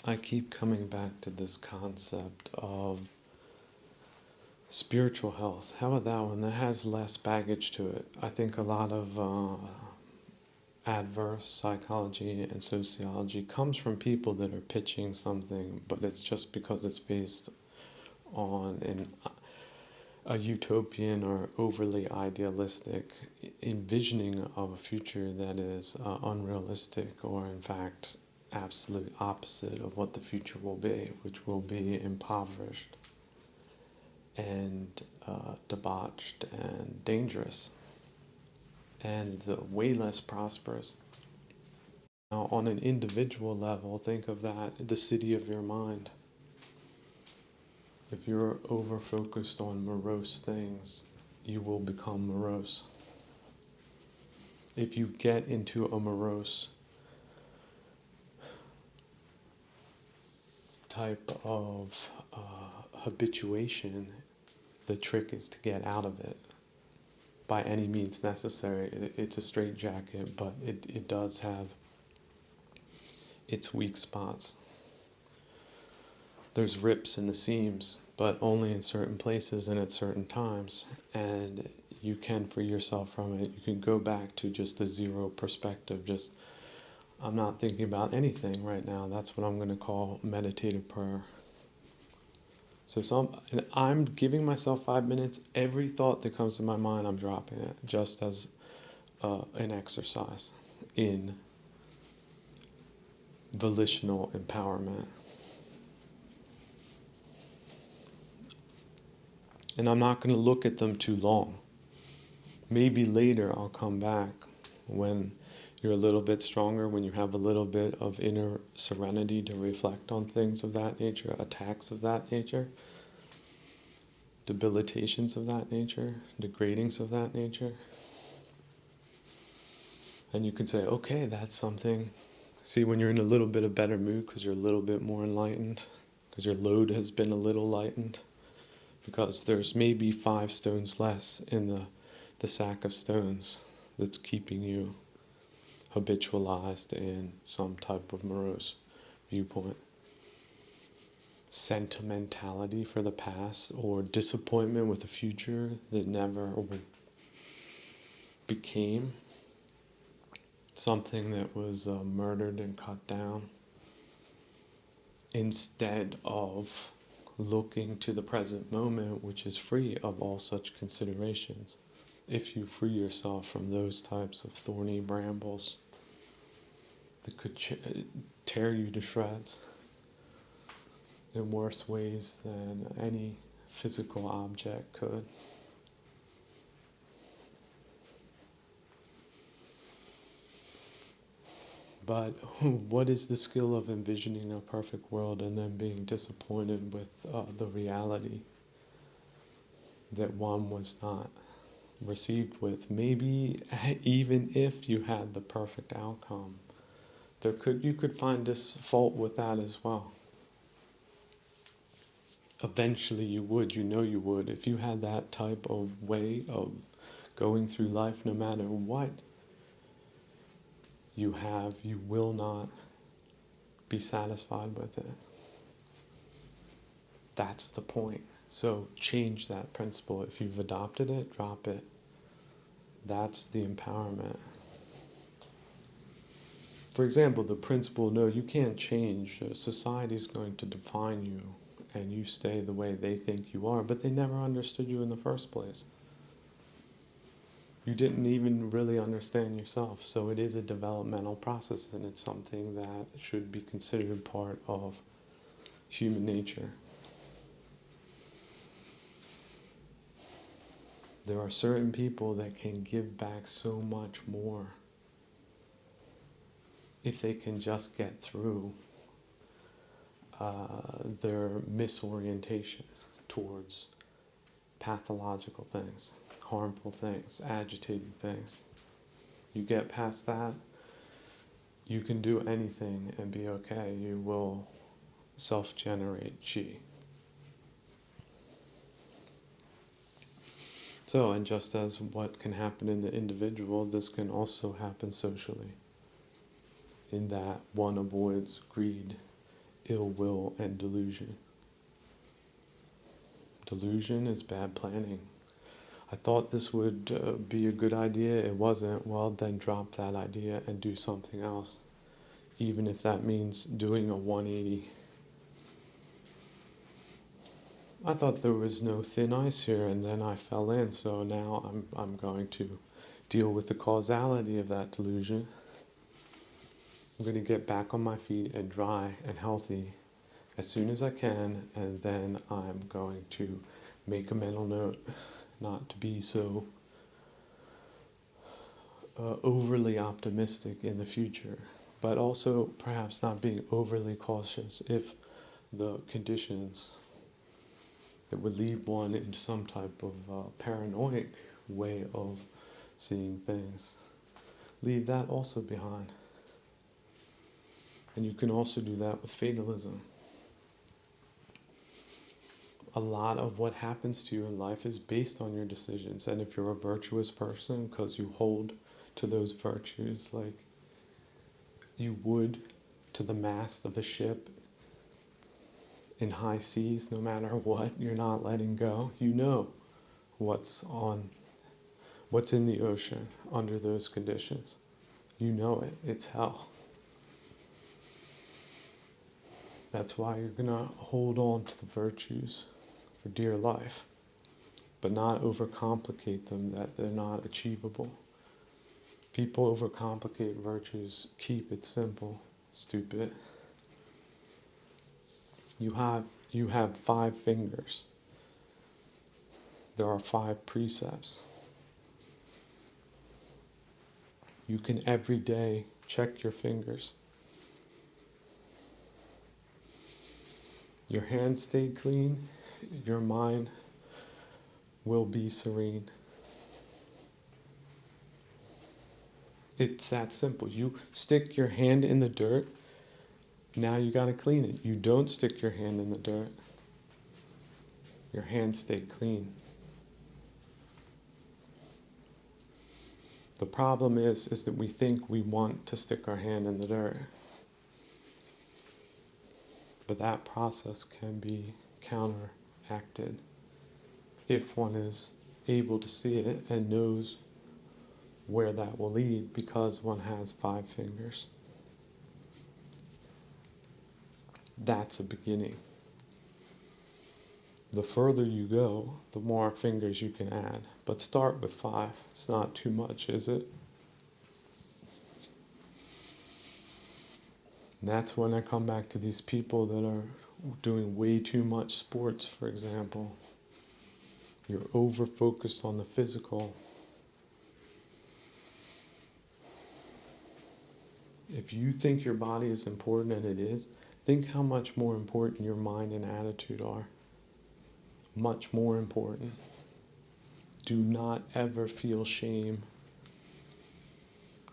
I keep coming back to this concept of spiritual health. How about that one? That has less baggage to it. I think a lot of adverse psychology and sociology comes from people that are pitching something, but it's just because it's based on a utopian or overly idealistic envisioning of a future that is unrealistic, or in fact absolute opposite of what the future will be, which will be impoverished and debauched and dangerous and way less prosperous. Now, on an individual level, think of that, the city of your mind. If you're over focused on morose things, you will become morose. If you get into a morose type of habituation, the trick is to get out of it by any means necessary. It's a straitjacket, but it does have its weak spots. There's rips in the seams, but only in certain places and at certain times, and you can free yourself from it. You can go back to just a zero perspective, just I'm not thinking about anything right now. That's what I'm going to call meditative prayer. And I'm giving myself 5 minutes. Every thought that comes to my mind, I'm dropping it, just as an exercise in volitional empowerment. And I'm not going to look at them too long. Maybe later I'll come back when you're a little bit stronger, when you have a little bit of inner serenity to reflect on things of that nature, attacks of that nature, debilitations of that nature, degradings of that nature. And you can say, okay, that's something. See, when you're in a little bit of better mood because you're a little bit more enlightened, because your load has been a little lightened, because there's maybe 5 stones less in the sack of stones that's keeping you habitualized in some type of morose viewpoint. Sentimentality for the past, or disappointment with the future that never became something that was murdered and cut down, instead of looking to the present moment, which is free of all such considerations. If you free yourself from those types of thorny brambles that could tear you to shreds in worse ways than any physical object could. But what is the skill of envisioning a perfect world and then being disappointed with the reality that one was not received with? Maybe even if you had the perfect outcome, you could find this fault with that as well. Eventually you would, you would. If you had that type of way of going through life, no matter what you have, you will not be satisfied with it. That's the point. So change that principle. If you've adopted it, drop it. That's the empowerment. For example, the principle, no, you can't change. Society's going to define you, and you stay the way they think you are, but they never understood you in the first place. You didn't even really understand yourself, so it is a developmental process, and it's something that should be considered part of human nature. There are certain people that can give back so much more if they can just get through their misorientation towards pathological things, harmful things, agitating things. You get past that, you can do anything and be okay. You will self-generate chi. So, and just as what can happen in the individual, this can also happen socially, in that one avoids greed ill will and delusion. Delusion is bad planning. I thought this would be a good idea. It wasn't. Well, then drop that idea and do something else, even if that means doing a 180. I thought there was no thin ice here, and then I fell in, so now I'm going to deal with the causality of that delusion. I'm going to get back on my feet and dry and healthy as soon as I can, and then I'm going to make a mental note not to be so overly optimistic in the future, but also perhaps not being overly cautious if the conditions that would lead one into some type of paranoid way of seeing things. Leave that also behind. And you can also do that with fatalism. A lot of what happens to you in life is based on your decisions. And if you're a virtuous person, because you hold to those virtues like you would to the mast of a ship in high seas, no matter what, you're not letting go. You know what's in the ocean under those conditions. You know it. It's hell. That's why you're going to hold on to the virtues for dear life, but not overcomplicate them that they're not achievable. People overcomplicate virtues. Keep it simple, stupid. You have 5 fingers. There are 5 precepts. You can every day check your fingers. Your hands stay clean, your mind will be serene. It's that simple. You stick your hand in the dirt, now you got to clean it. You don't stick your hand in the dirt, your hands stay clean. The problem is that we think we want to stick our hand in the dirt. But that process can be counteracted if one is able to see it and knows where that will lead, because one has 5 fingers. That's a beginning. The further you go, the more fingers you can add. But start with 5. It's not too much, is it? And that's when I come back to these people that are doing way too much sports, for example. You're over-focused on the physical. If you think your body is important, and it is, think how much more important your mind and attitude are. Much more important. Do not ever feel shame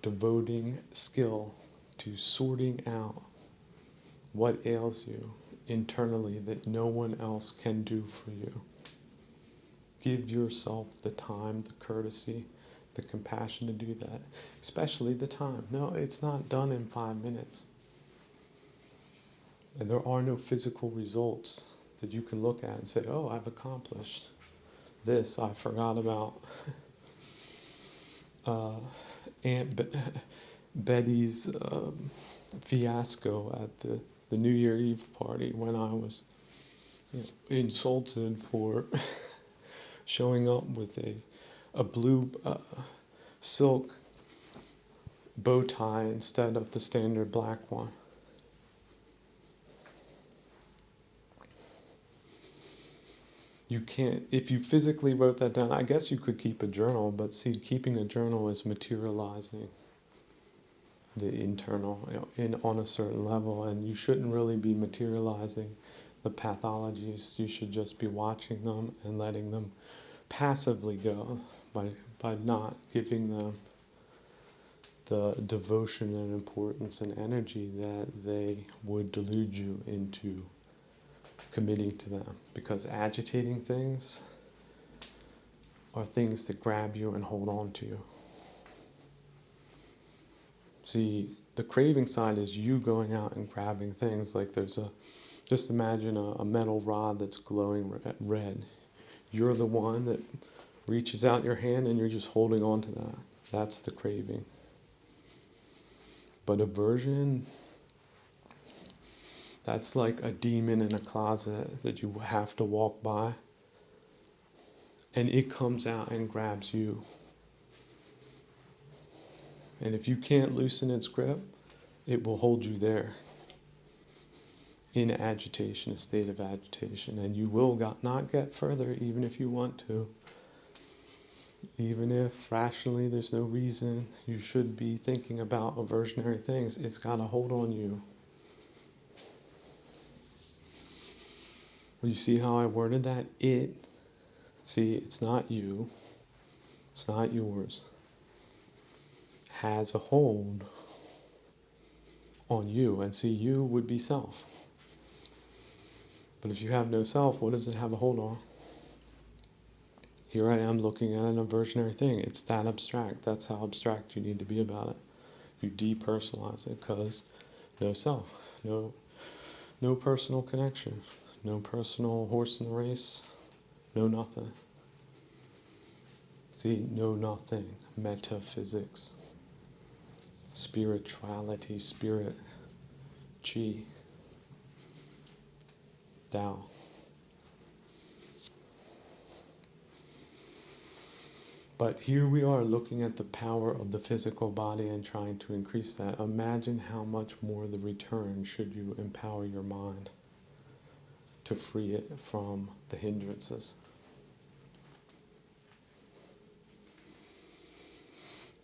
devoting skill to sorting out what ails you internally that no one else can do for you. Give yourself the time, the courtesy, the compassion to do that, especially the time. No, it's not done in 5 minutes. And there are no physical results that you can look at and say, oh, I've accomplished this. I forgot about Aunt Betty's fiasco at the New Year Eve party when I was insulted for showing up with a blue silk bow tie instead of the standard black one. You can't, if you physically wrote that down, I guess you could keep a journal, but see, keeping a journal is materializing the internal on a certain level, and you shouldn't really be materializing the pathologies. You should just be watching them and letting them passively go by not giving them the devotion and importance and energy that they would delude you into committing to them. Because agitating things are things that grab you and hold on to you. See, The craving side is you going out and grabbing things. Like just imagine a metal rod that's glowing red. You're the one that reaches out your hand and you're just holding on to that. That's the craving. But aversion, that's like a demon in a closet that you have to walk by. And it comes out and grabs you. And if you can't loosen its grip, it will hold you there in agitation, a state of agitation. And you will not get further even if you want to. Even if rationally there's no reason you should be thinking about aversionary things, it's got a hold on you. Well, you see how I worded that? It's not you, it's not yours, has a hold on you. And see, you would be self. But if you have no self, what does it have a hold on? Here I am looking at an aversionary thing. It's that abstract. That's how abstract you need to be about it. You depersonalize it because no self, no personal connection, no personal horse in the race, no nothing. See, no nothing, metaphysics, spirituality, spirit, chi, Tao. But here we are looking at the power of the physical body and trying to increase that. Imagine how much more the return should you empower your mind to free it from the hindrances.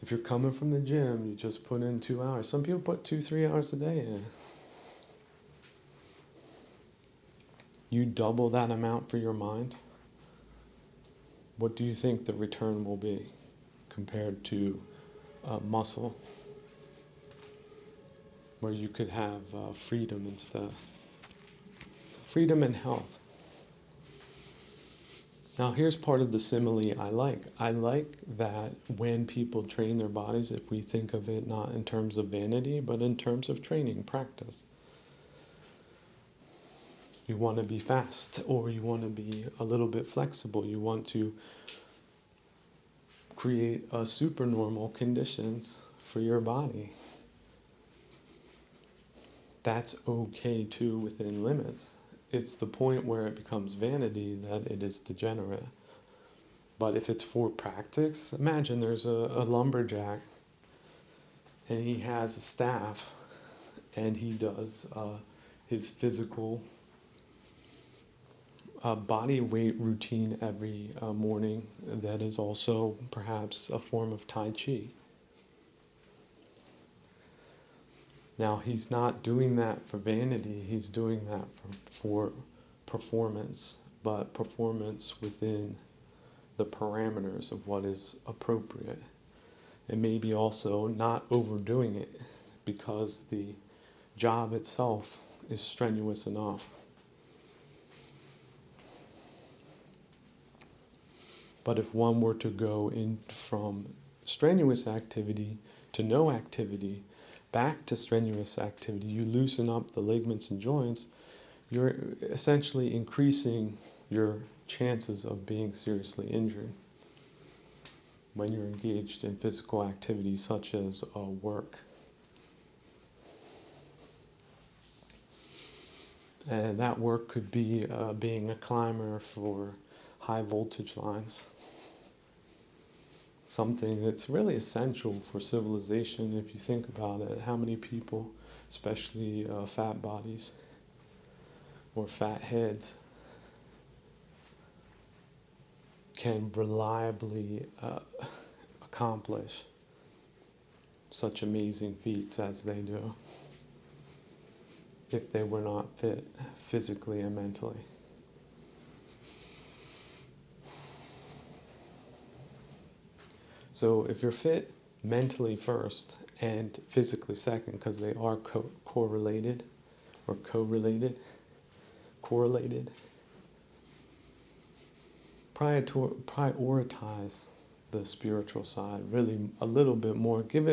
If you're coming from the gym, you just put in 2 hours. Some people put 2-3 hours a day in. You double that amount for your mind. What do you think the return will be compared to muscle, where you could have freedom and stuff? Freedom and health. Now here's part of the simile I like. I like that when people train their bodies, if we think of it not in terms of vanity, but in terms of training, practice. You want to be fast, or you want to be a little bit flexible. You want to create a supernormal conditions for your body. That's okay too, within limits. It's the point where it becomes vanity that it is degenerate. But if it's for practice, imagine there's a lumberjack and he has a staff and he does his physical body weight routine every morning that is also perhaps a form of Tai Chi. Now he's not doing that for vanity, he's doing that for performance, but performance within the parameters of what is appropriate. And maybe also not overdoing it because the job itself is strenuous enough. But if one were to go in from strenuous activity to no activity, back to strenuous activity, you loosen up the ligaments and joints, you're essentially increasing your chances of being seriously injured when you're engaged in physical activity such as work. And that work could be being a climber for high voltage lines. Something that's really essential for civilization if you think about it. How many people, especially fat bodies or fat heads, can reliably accomplish such amazing feats as they do if they were not fit physically and mentally. So if you're fit mentally first and physically second, because they are correlated, prioritize the spiritual side, really a little bit more. Give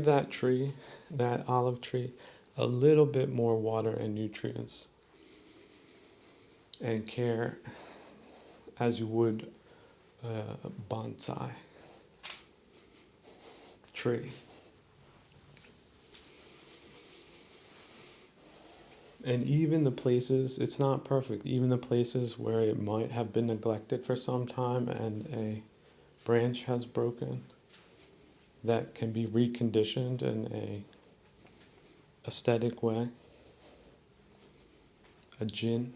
that tree, that olive tree, a little bit more water and nutrients and care as you would a bonsai tree. And even the places, it's not perfect, even the places where it might have been neglected for some time and a branch has broken, that can be reconditioned in a aesthetic way, a jinn.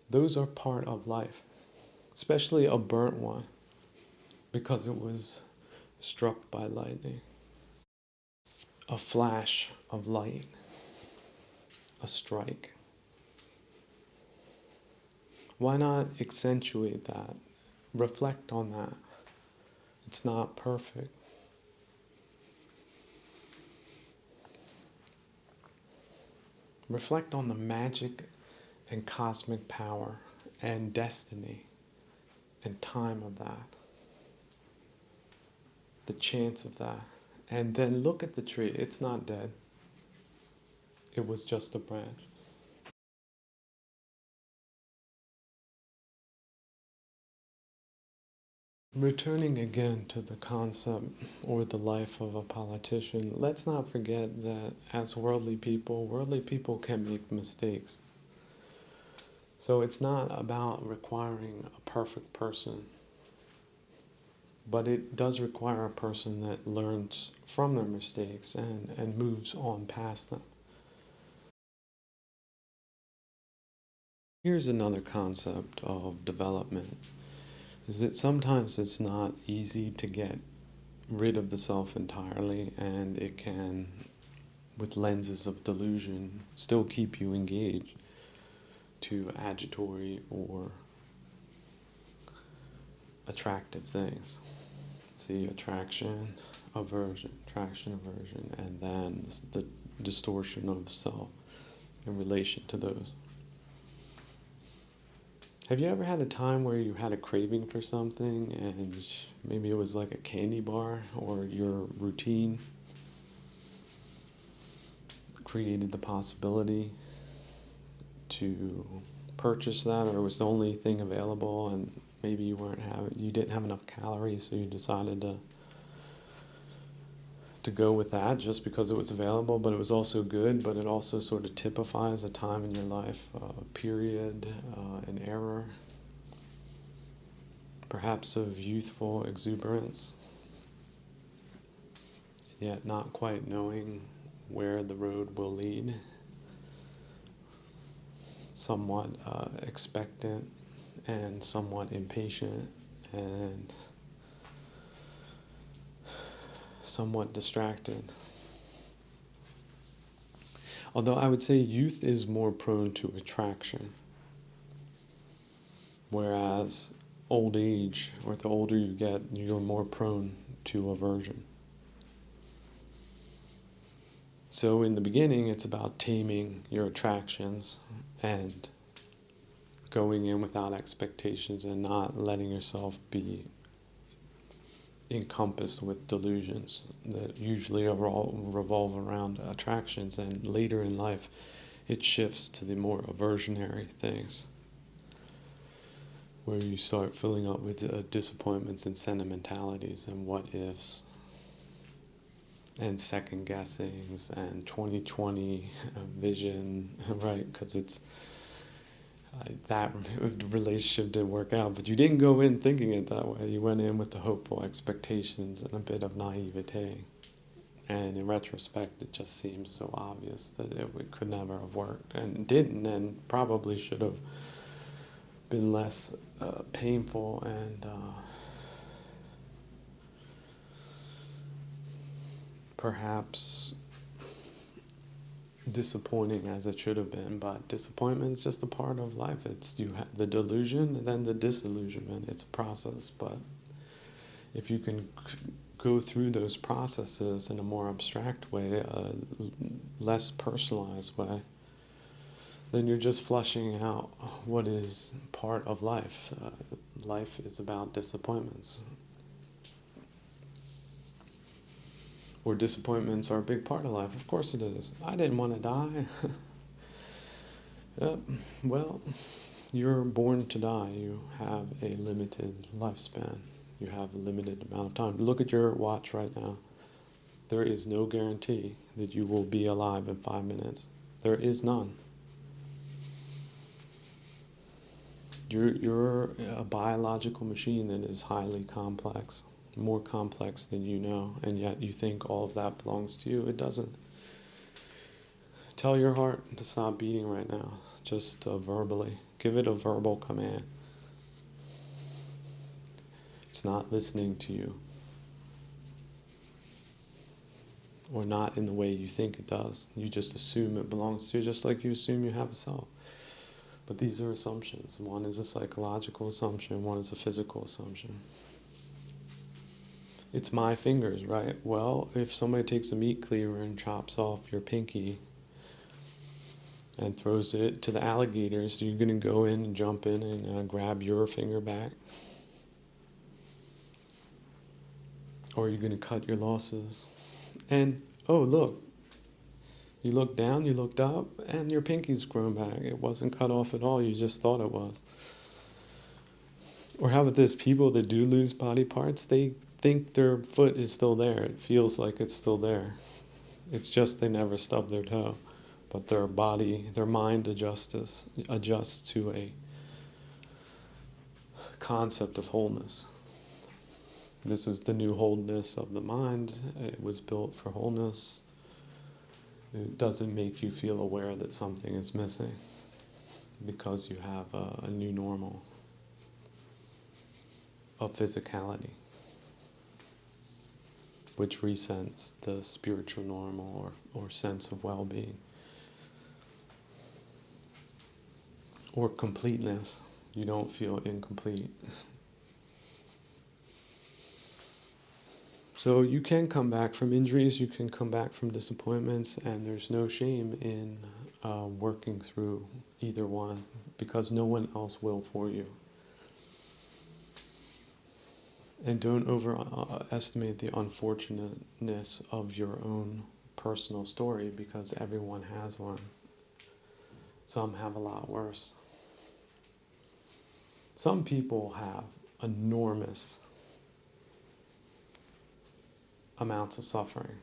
Those are part of life, especially a burnt one, because it was struck by lightning. A flash of light, a strike. Why not accentuate that? Reflect on that. It's not perfect. Reflect on the magic and cosmic power and destiny and time of that. The chance of that. And then look at the tree. It's not dead. It was just a branch. Returning again to the concept or the life of a politician, let's not forget that as worldly people can make mistakes. So it's not about requiring a perfect person, but it does require a person that learns from their mistakes and moves on past them. Here's another concept of development, is that sometimes it's not easy to get rid of the self entirely, and it can, with lenses of delusion, still keep you engaged to agitatory or attractive things. See, attraction, aversion, and then the distortion of the self in relation to those. Have you ever had a time where you had a craving for something and maybe it was like a candy bar, or your routine created the possibility to purchase that, or it was the only thing available and maybe you didn't have enough calories, so you decided to go with that just because it was available, but it was also good, but it also sort of typifies a time in your life, period, an era, perhaps of youthful exuberance, yet not quite knowing where the road will lead, somewhat expectant and somewhat impatient and somewhat distracted. Although I would say youth is more prone to attraction, whereas old age, or the older you get, you're more prone to aversion. So in the beginning, it's about taming your attractions and going in without expectations and not letting yourself be encompassed with delusions that usually revolve around attractions, and later in life it shifts to the more aversionary things where you start filling up with disappointments and sentimentalities and what ifs and second guessings and 2020 vision, right? Because it's that relationship didn't work out, but you didn't go in thinking it that way. You went in with the hopeful expectations and a bit of naivete. And in retrospect, it just seems so obvious that it could never have worked, and didn't, and probably should have been less painful and perhaps disappointing as it should have been. But disappointment is just a part of life. It's the delusion and then the disillusionment. It's a process, but if you can go through those processes in a more abstract way, a less personalized way, then you're just flushing out what is part of life. Life is about disappointments. Or disappointments are a big part of life. Of course it is. I didn't want to die. Well, you're born to die. You have a limited lifespan. You have a limited amount of time. Look at your watch right now. There is no guarantee that you will be alive in 5 minutes. There is none. You're a biological machine that is highly complex, more complex than you know, and yet you think all of that belongs to you. It doesn't. Tell your heart to stop beating right now, just verbally. Give it a verbal command. It's not listening to you, or not in the way you think it does. You just assume it belongs to you, just like you assume you have a self. But these are assumptions. One is a psychological assumption, one is a physical assumption. It's my fingers, right? Well, if somebody takes a meat cleaver and chops off your pinky and throws it to the alligators, you're going to go in and jump in and grab your finger back? Or are you going to cut your losses? And, oh, look. You looked down, you looked up, and your pinky's grown back. It wasn't cut off at all, you just thought it was. Or how about this? People that do lose body parts, they think their foot is still there. It feels like it's still there. It's just they never stub their toe. But their body, their mind adjusts to a concept of wholeness. This is the new wholeness of the mind. It was built for wholeness. It doesn't make you feel aware that something is missing because you have a new normal of physicality, which resents the spiritual normal or sense of well-being. Or completeness. You don't feel incomplete. So you can come back from injuries, you can come back from disappointments, and there's no shame in working through either one, because no one else will for you. And don't overestimate the unfortunateness of your own personal story, because everyone has one. Some have a lot worse. Some people have enormous amounts of suffering.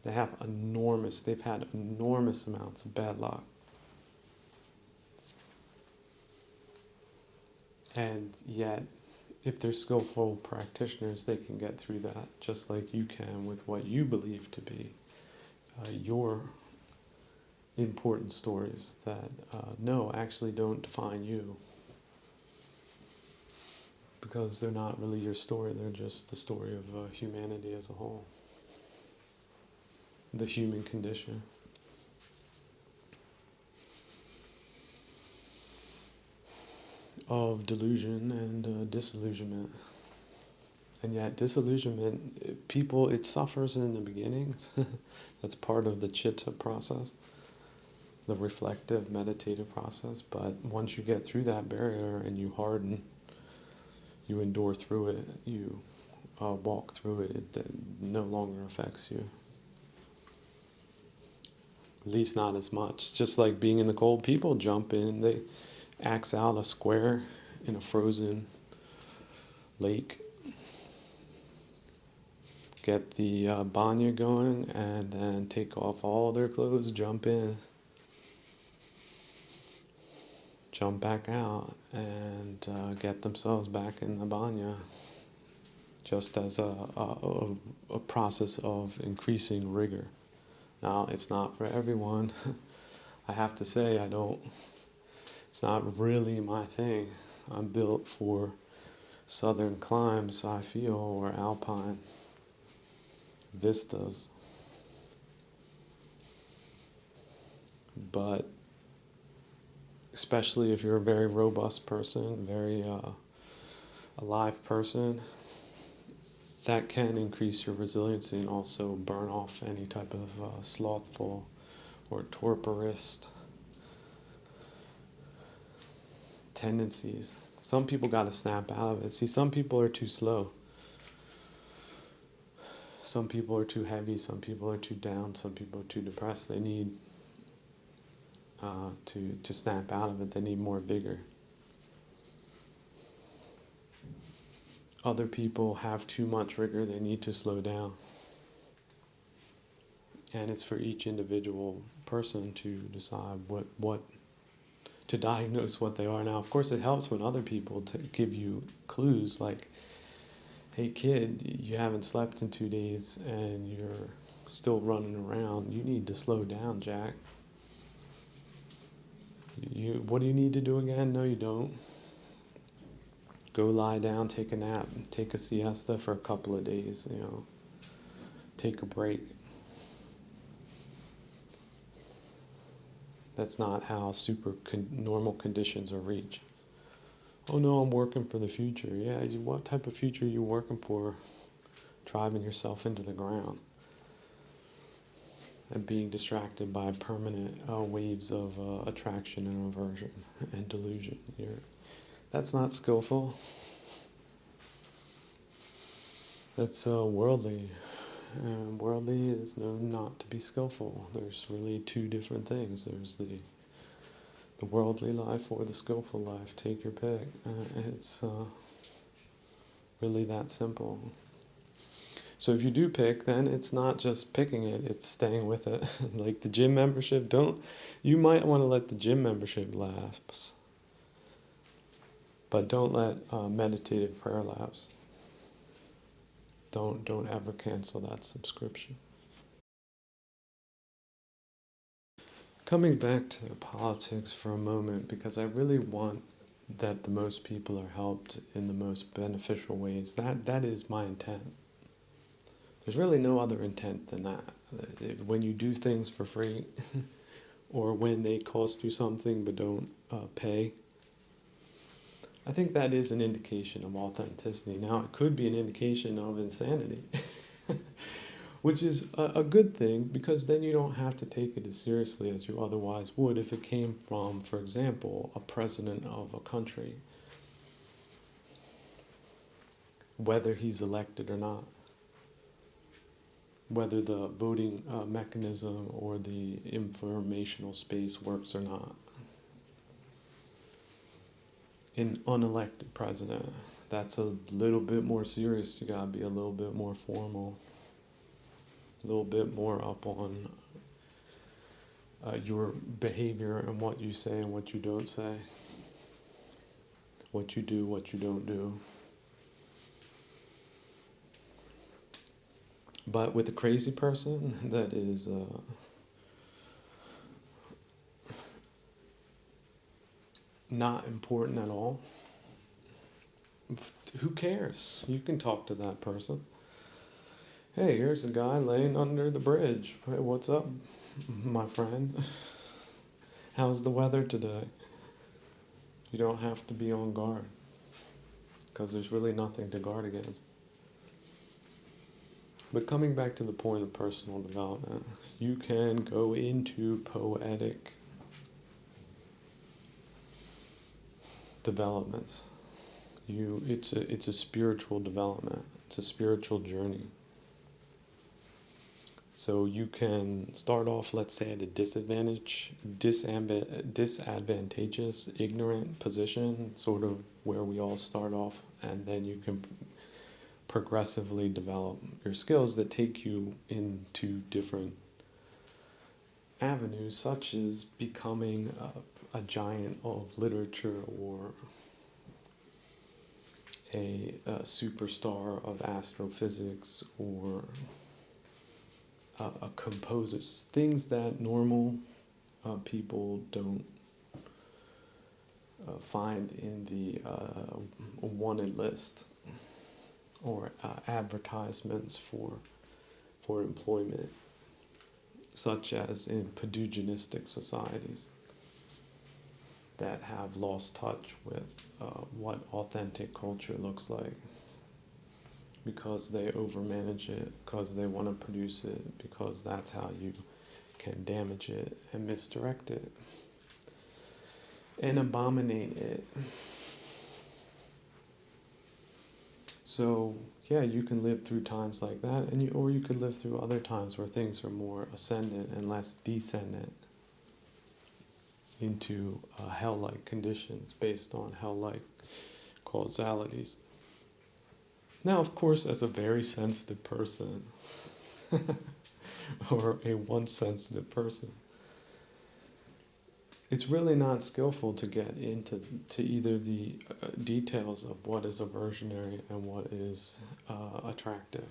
They've had enormous amounts of bad luck. And yet, if they're skillful practitioners, they can get through that, just like you can with what you believe to be your important stories that, no, actually don't define you. Because they're not really your story, they're just the story of humanity as a whole. The human condition. Of delusion and disillusionment. And yet disillusionment, it suffers in the beginnings. That's part of the chitta process, the reflective, meditative process. But once you get through that barrier and you harden, you endure through it, you walk through it, it no longer affects you. At least not as much. Just like being in the cold, people jump in, they axe out a square in a frozen lake, get the banya going, and then take off all their clothes, jump in, jump back out, and get themselves back in the banya, just as a process of increasing rigor. Now, it's not for everyone. I have to say, it's not really my thing. I'm built for southern climes, I feel, or alpine vistas. But especially if you're a very robust person, very alive person, that can increase your resiliency and also burn off any type of slothful or torporist tendencies. Some people got to snap out of it. See, some people are too slow. Some people are too heavy. Some people are too down. Some people are too depressed. They need to snap out of it. They need more vigor. Other people have too much rigor. They need to slow down. And it's for each individual person to decide what to diagnose what they are. Now, of course, it helps when other people to give you clues like, hey kid, you haven't slept in 2 days and you're still running around. You need to slow down, Jack. What do you need to do again? No, you don't. Go lie down, take a nap, take a siesta for a couple of days, take a break. That's not how normal conditions are reached. Oh no, I'm working for the future. Yeah, what type of future are you working for? Driving yourself into the ground and being distracted by permanent waves of attraction and aversion and delusion. That's not skillful. That's worldly. And worldly is known not to be skillful. There's really two different things. There's the worldly life or the skillful life. Take your pick. It's really that simple. So if you do pick, then it's not just picking it, it's staying with it. Like the gym membership, you might want to let the gym membership lapse, but don't let meditative prayer lapse. Don't ever cancel that subscription. Coming back to politics for a moment, because I really want that the most people are helped in the most beneficial ways. That is my intent. There's really no other intent than that. When you do things for free, or when they cost you something but don't pay, I think that is an indication of authenticity. Now, it could be an indication of insanity, which is a good thing, because then you don't have to take it as seriously as you otherwise would if it came from, for example, a president of a country, whether he's elected or not, whether the voting mechanism or the informational space works or not. An unelected president, that's a little bit more serious. You gotta be a little bit more formal, a little bit more up on your behavior and what you say and what you don't say, what you do, what you don't do. But with a crazy person that is not important at all, who cares? You can talk to that person. Hey, here's a guy laying under the bridge. Hey, what's up, my friend? How's the weather today? You don't have to be on guard, because there's really nothing to guard against. But coming back to the point of personal development, you can go into poetic developments. It's a spiritual development. It's a spiritual journey. So you can start off, let's say, at a disadvantageous, ignorant position, sort of where we all start off, and then you can progressively develop your skills that take you into different avenues, such as becoming a giant of literature or a superstar of astrophysics or a composer, things that normal people don't find in the wanted list or advertisements for employment, such as in paduginistic societies that have lost touch with what authentic culture looks like, because they overmanage it, because they want to produce it, because that's how you can damage it and misdirect it and abominate it. So yeah, you can live through times like that, or you could live through other times where things are more ascendant and less descendant into hell-like conditions based on hell-like causalities. Now, of course, as a very sensitive person, or a once sensitive person, it's really not skillful to get into either the details of what is aversionary and what is attractive.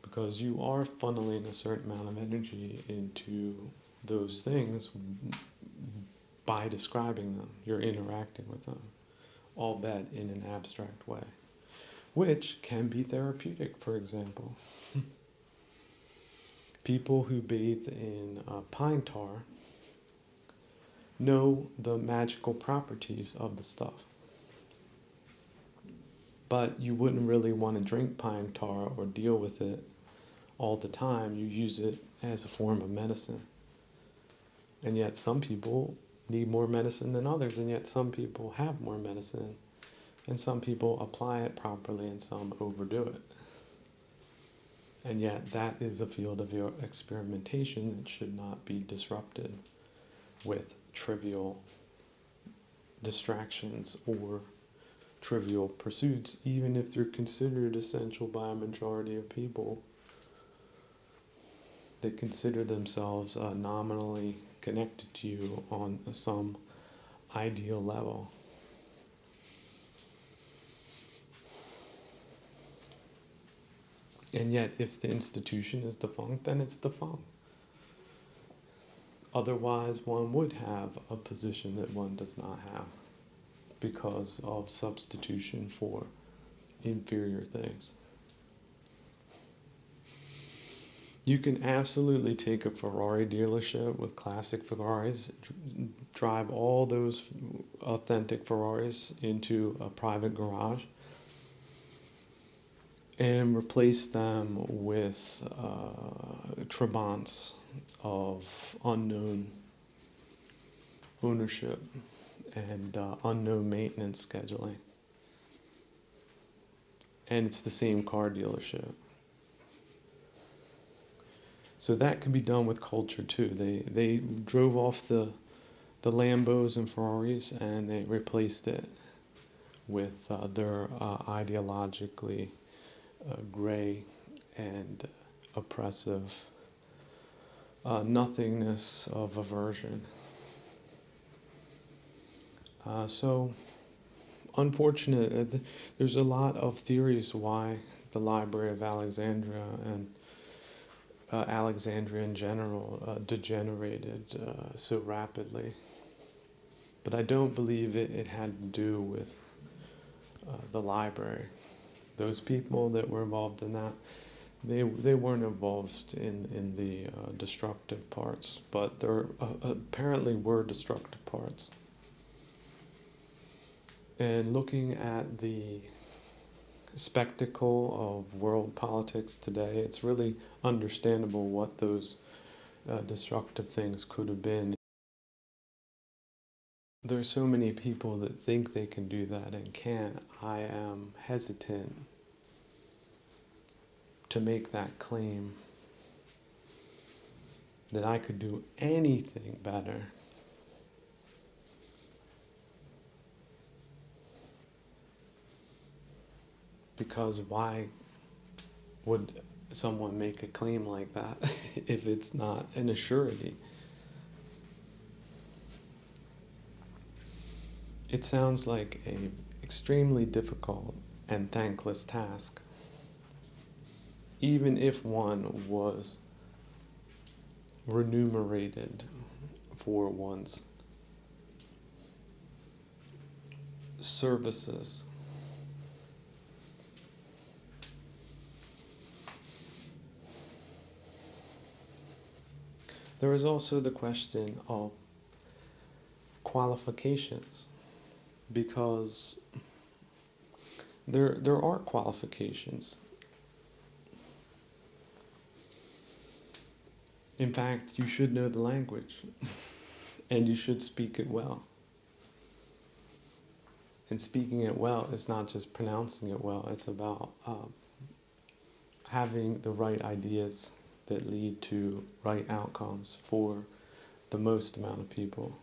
Because you are funneling a certain amount of energy into those things by describing them. You're interacting with them, albeit in an abstract way, which can be therapeutic, for example. People who bathe in pine tar know the magical properties of the stuff. But you wouldn't really want to drink pine tar or deal with it all the time. You use it as a form of medicine. And yet some people need more medicine than others, and yet some people have more medicine, and some people apply it properly and some overdo it. And yet that is a field of your experimentation that should not be disrupted with trivial distractions or trivial pursuits, even if they're considered essential by a majority of people. They consider themselves nominally connected to you on some ideal level. And yet, if the institution is defunct, then it's defunct. Otherwise, one would have a position that one does not have because of substitution for inferior things. You can absolutely take a Ferrari dealership with classic Ferraris, drive all those authentic Ferraris into a private garage, and replace them with Trabants of unknown ownership and unknown maintenance scheduling. And it's the same car dealership. So that can be done with culture too. They drove off the Lambos and Ferraris and they replaced it with their ideologically gray and oppressive nothingness of aversion. So unfortunate, there's a lot of theories why the Library of Alexandria and Alexandria in general degenerated so rapidly. But I don't believe it had to do with the library. Those people that were involved in that, they weren't involved in the destructive parts, but there apparently were destructive parts. And looking at the spectacle of world politics today, it's really understandable what those destructive things could have been. There's so many people that think they can do that and can't. I am hesitant to make that claim that I could do anything better. Because why would someone make a claim like that if it's not an assurity? It sounds like an extremely difficult and thankless task, even if one was remunerated for one's services. There is also the question of qualifications, because there are qualifications. In fact, you should know the language and you should speak it well. And speaking it well is not just pronouncing it well, it's about having the right ideas that lead to right outcomes for the most amount of people,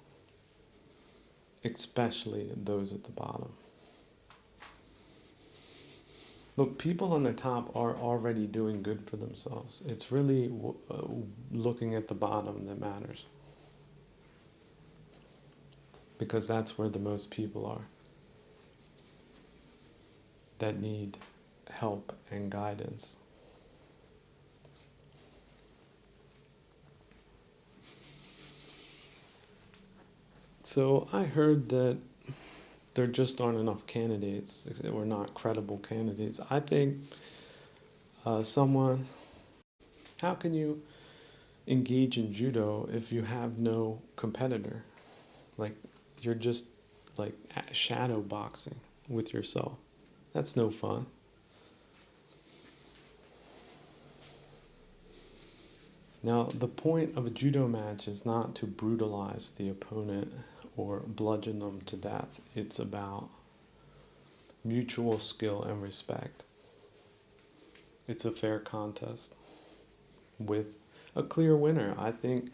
especially those at the bottom. Look, people on the top are already doing good for themselves. It's really looking at the bottom that matters. Because that's where the most people are that need help and guidance. So I heard that there just aren't enough candidates, or not credible candidates. I think how can you engage in judo if you have no competitor? Like, you're just like shadow boxing with yourself. That's no fun. Now, the point of a judo match is not to brutalize the opponent or bludgeon them to death. It's about mutual skill and respect. It's a fair contest with a clear winner. I think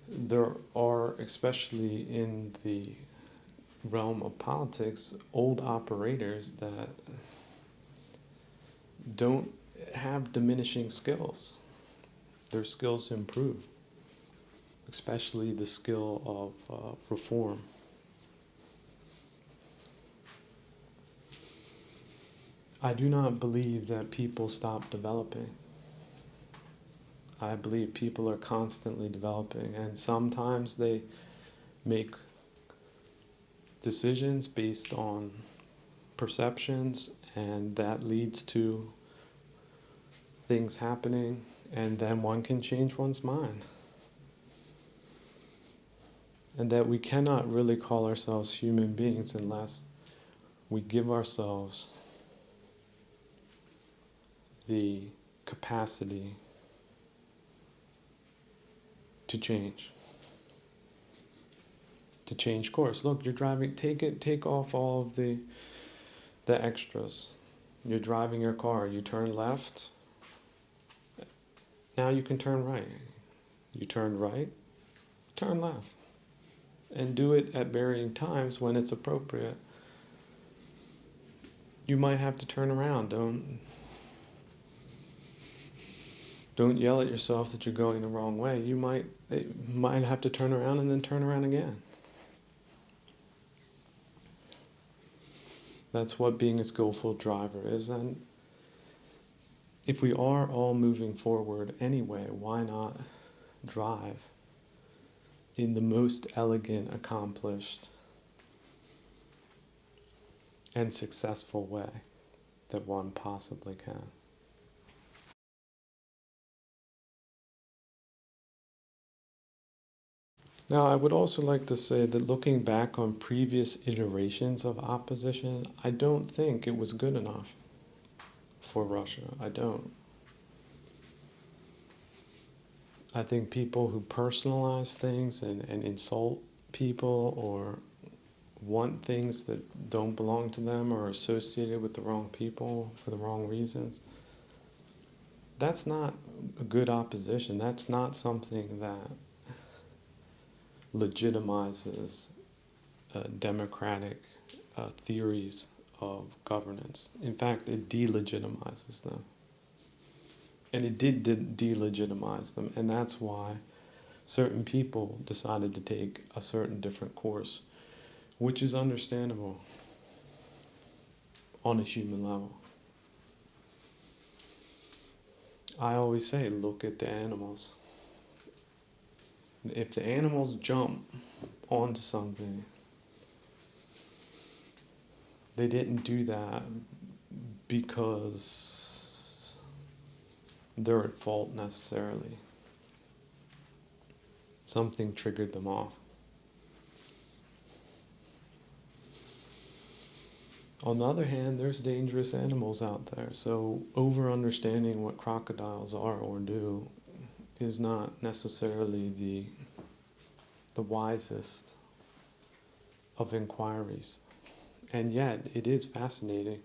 there are, especially in the realm of politics, old operators that don't have diminishing skills. Their skills improve, especially the skill of reform. I do not believe that people stop developing. I believe people are constantly developing, and sometimes they make decisions based on perceptions, and that leads to things happening, and then one can change one's mind. And that we cannot really call ourselves human beings unless we give ourselves the capacity to change course. Look, you're driving, take off all of the extras. You're driving your car, you turn left, now you can turn right. You turn right, turn left. And do it at varying times when it's appropriate. You might have to turn around. Don't yell at yourself that you're going the wrong way. You might have to turn around and then turn around again. That's what being a skillful driver is. And if we are all moving forward anyway, why not drive in the most elegant, accomplished, and successful way that one possibly can? Now, I would also like to say that looking back on previous iterations of opposition, I don't think it was good enough for Russia. I don't. I think people who personalize things and insult people or want things that don't belong to them or are associated with the wrong people for the wrong reasons, that's not a good opposition. That's not something that legitimizes democratic theories of governance. In fact, it delegitimizes them. And it did delegitimize them, and that's why certain people decided to take a certain different course, which is understandable on a human level. I always say, look at the animals. If the animals jump onto something, they didn't do that because they're at fault necessarily. Something triggered them off. On the other hand, there's dangerous animals out there, so over-understanding what crocodiles are or do is not necessarily the wisest of inquiries. And yet, it is fascinating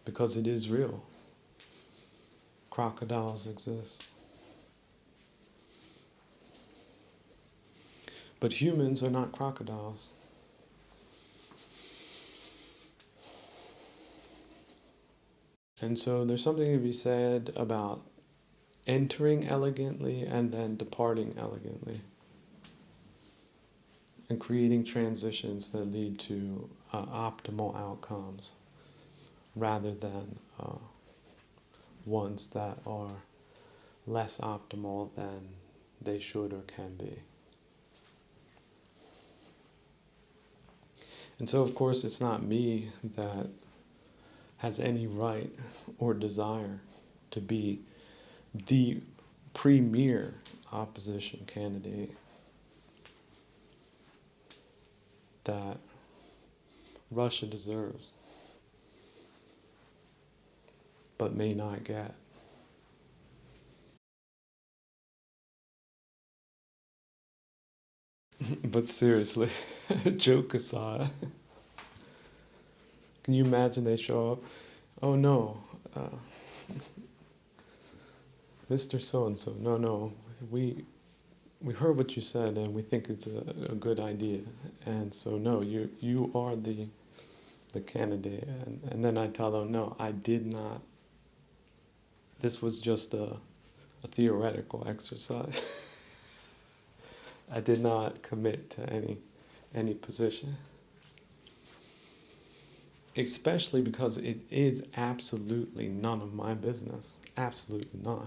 because it is real. Crocodiles exist. But humans are not crocodiles. And so there's something to be said about entering elegantly and then departing elegantly, and creating transitions that lead to optimal outcomes rather than ones that are less optimal than they should or can be. And so, of course, it's not me that has any right or desire to be the premier opposition candidate that Russia deserves, but may not get. But seriously, joke aside, can you imagine they show up? Oh no, Mr. So-and-so, no, we heard what you said and we think it's a good idea. And so no, you are the candidate. And then I tell them, no, I did not. This was just a theoretical exercise. I did not commit to any position. Especially because it is absolutely none of my business. Absolutely not.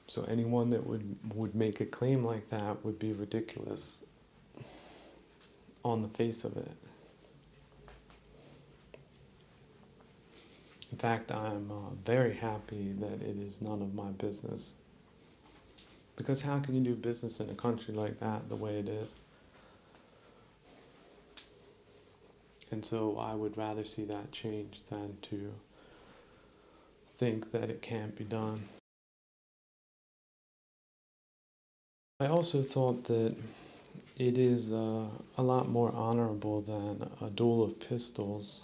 So anyone that would make a claim like that would be ridiculous on the face of it. In fact, I'm very happy that it is none of my business. Because how can you do business in a country like that the way it is? And so I would rather see that change than to think that it can't be done. I also thought that it is a lot more honorable than a duel of pistols,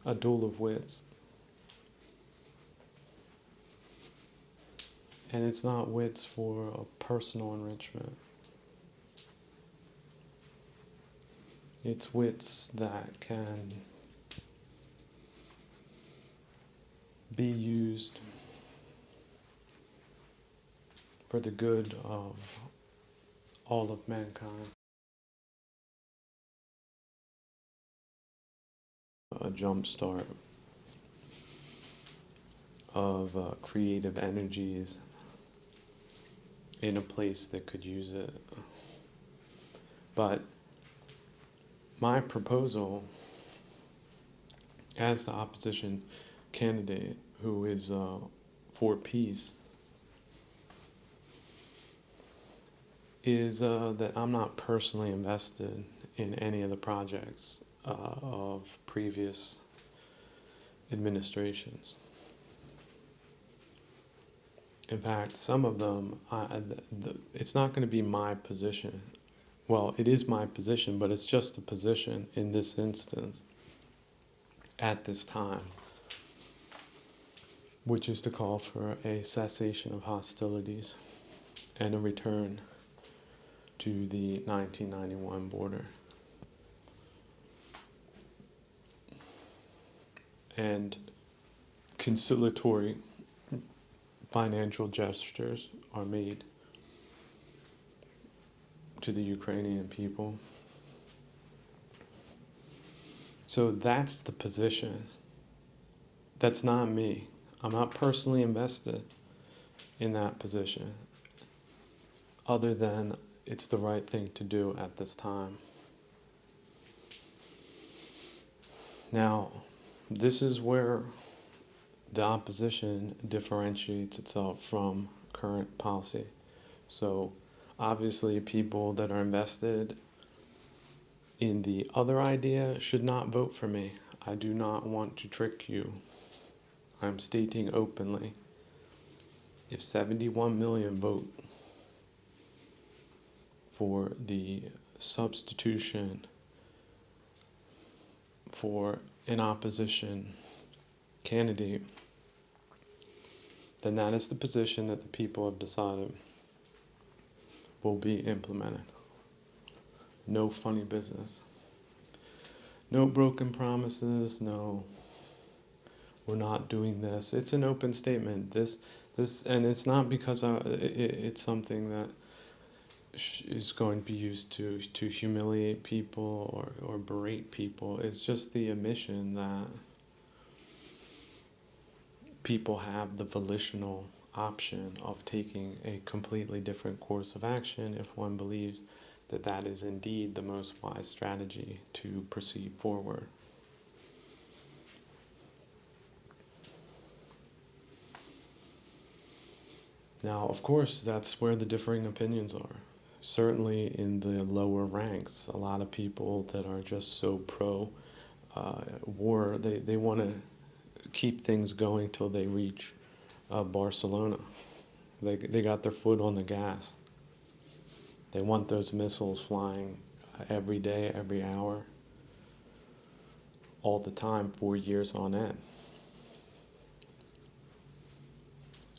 a duel of wits. And it's not wits for a personal enrichment. It's wits that can be used for the good of all of mankind. A jump start of creative energies in a place that could use it. But my proposal as the opposition candidate who is for peace is that I'm not personally invested in any of the projects of previous administrations. In fact, some of them, it's not going to be my position. Well, it is my position, but it's just a position in this instance at this time, which is to call for a cessation of hostilities and a return to the 1991 border. And conciliatory financial gestures are made to the Ukrainian people. So that's the position. That's not me. I'm not personally invested in that position, other than it's the right thing to do at this time. Now, this is where the opposition differentiates itself from current policy. So obviously people that are invested in the other idea should not vote for me. I do not want to trick you. I'm stating openly, if 71 million vote for the substitution for an opposition candidate, then that is the position that the people have decided will be implemented. No funny business. No broken promises, no, we're not doing this. It's an open statement. This, and it's not because it's something that is going to be used to humiliate people or berate people. It's just the admission that people have the volitional option of taking a completely different course of action if one believes that that is indeed the most wise strategy to proceed forward. Now, of course, that's where the differing opinions are. Certainly in the lower ranks, a lot of people that are just so pro-war, they want to keep things going till they reach Barcelona. They got their foot on the gas. They want those missiles flying every day, every hour, all the time, for years on end.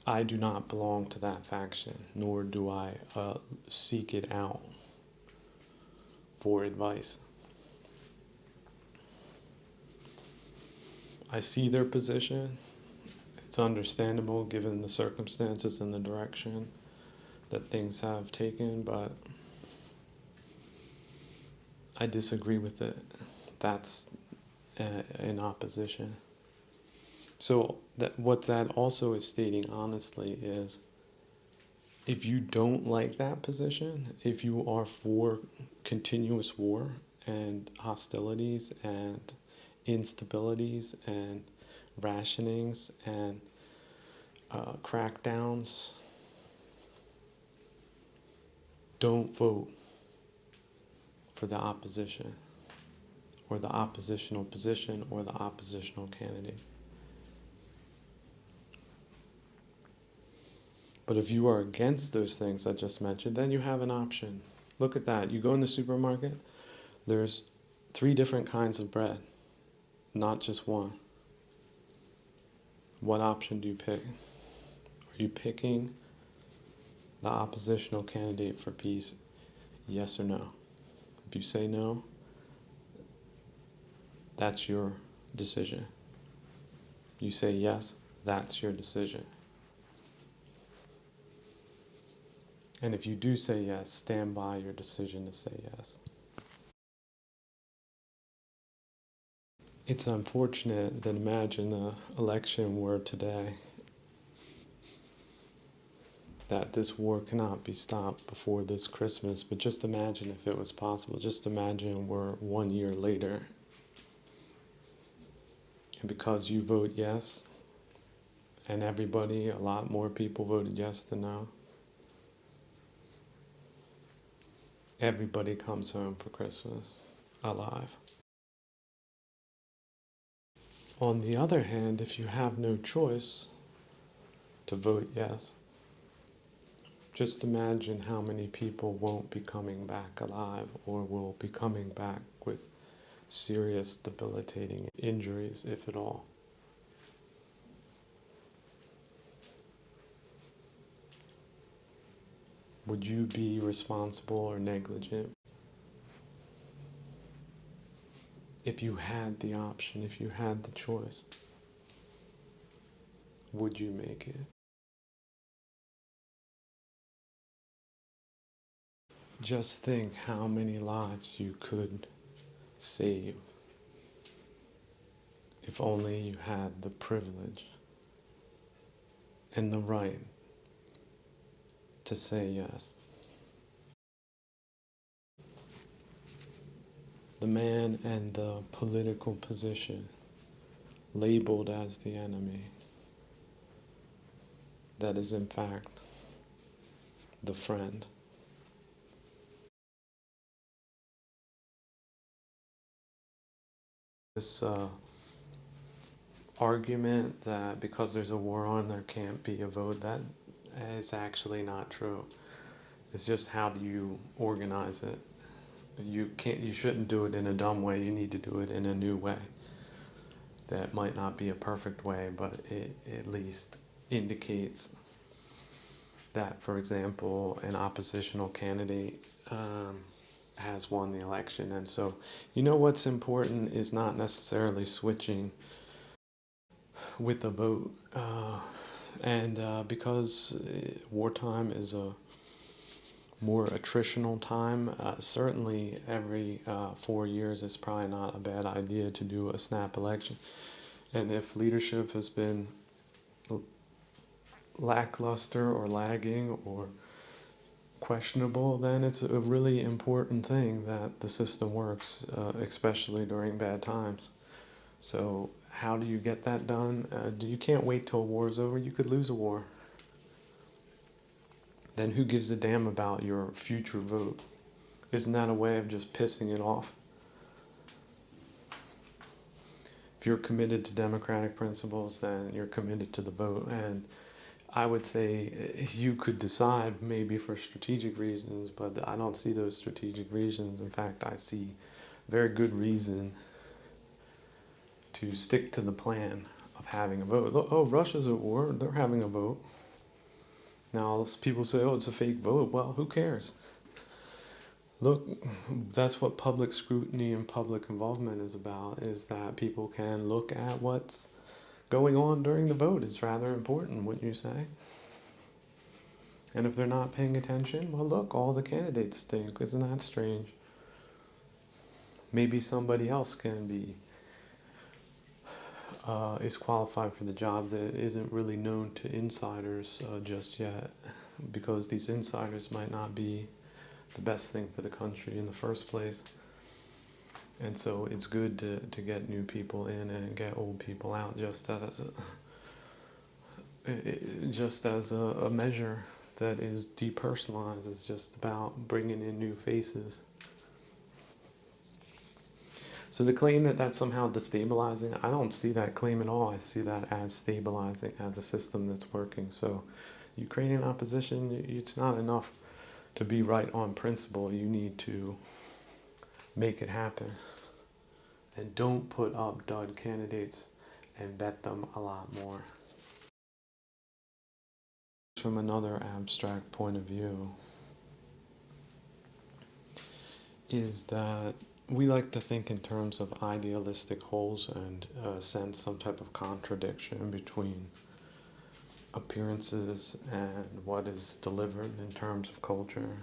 I do not belong to that faction, nor do I seek it out for advice. I see their position. It's understandable given the circumstances and the direction that things have taken, but I disagree with it. That's in opposition. So what that also is stating honestly is, if you don't like that position, if you are for continuous war and hostilities and instabilities and rationings and crackdowns, don't vote for the opposition or the oppositional position or the oppositional candidate. But if you are against those things I just mentioned, then you have an option. Look at that. You go in the supermarket, there's 3 different kinds of bread, not just one. What option do you pick? Are you picking the oppositional candidate for peace? Yes or no? If you say no, that's your decision. You say yes, that's your decision. And if you do say yes, stand by your decision to say yes. It's unfortunate that, imagine the election were today, that this war cannot be stopped before this Christmas, but just imagine if it was possible. Just imagine we're 1 year later, and because you vote yes, and everybody, a lot more people voted yes than no, everybody comes home for Christmas alive. On the other hand, if you have no choice to vote yes, just imagine how many people won't be coming back alive or will be coming back with serious debilitating injuries, if at all. Would you be responsible or negligent if you had the option, if you had the choice? Would you make it? Just think how many lives you could save if only you had the privilege and the right to say yes. The man and the political position labeled as the enemy, that is in fact the friend. This argument that because there's a war on, there can't be a vote, that is actually not true. It's just how do you organize it. You shouldn't do it in a dumb way. You need to do it in a new way. That might not be a perfect way, but it at least indicates that, for example, an oppositional candidate has won the election. And so, what's important is not necessarily switching with the vote. Because wartime is a more attritional time, certainly every 4 years is probably not a bad idea to do a snap election. And if leadership has been lackluster or lagging or questionable, then it's a really important thing that the system works, especially during bad times. So how do you get that done? You can't wait till a war is over. You could lose a war. Then who gives a damn about your future vote? Isn't that a way of just pissing it off? If you're committed to democratic principles, then you're committed to the vote. And I would say you could decide maybe for strategic reasons, but I don't see those strategic reasons. In fact, I see very good reason to stick to the plan of having a vote. Oh, Russia's at war, they're having a vote. Now, people say, oh, it's a fake vote. Well, who cares? Look, that's what public scrutiny and public involvement is about, is that people can look at what's going on during the vote. It's rather important, wouldn't you say? And if they're not paying attention, well, look, all the candidates stink. Isn't that strange? Maybe somebody else can be is qualified for the job that isn't really known to insiders just yet, because these insiders might not be the best thing for the country in the first place. And so it's good to get new people in and get old people out, just as a measure that is depersonalized. It's just about bringing in new faces. So the claim that that's somehow destabilizing, I don't see that claim at all. I see that as stabilizing, as a system that's working. So Ukrainian opposition, it's not enough to be right on principle. You need to make it happen. And don't put up dud candidates and bet them a lot more. From another abstract point of view, is that we like to think in terms of idealistic wholes and sense some type of contradiction between appearances and what is delivered in terms of culture,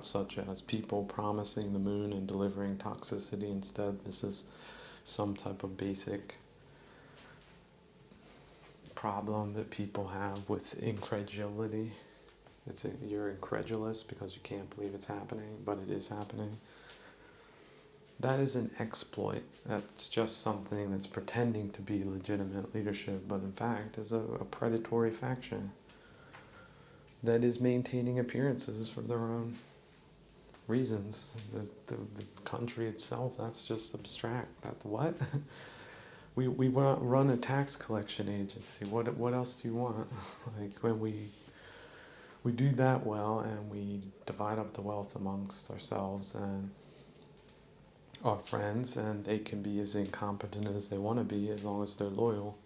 such as people promising the moon and delivering toxicity instead. This is some type of basic problem that people have with incredulity. You're incredulous because you can't believe it's happening, but it is happening. That is an exploit. That's just something that's pretending to be legitimate leadership, but in fact is a predatory faction that is maintaining appearances for their own reasons. The country itself, that's just abstract. That's what? We run a tax collection agency. What else do you want? Like when we do that well and we divide up the wealth amongst ourselves and our friends, and they can be as incompetent as they want to be as long as they're loyal,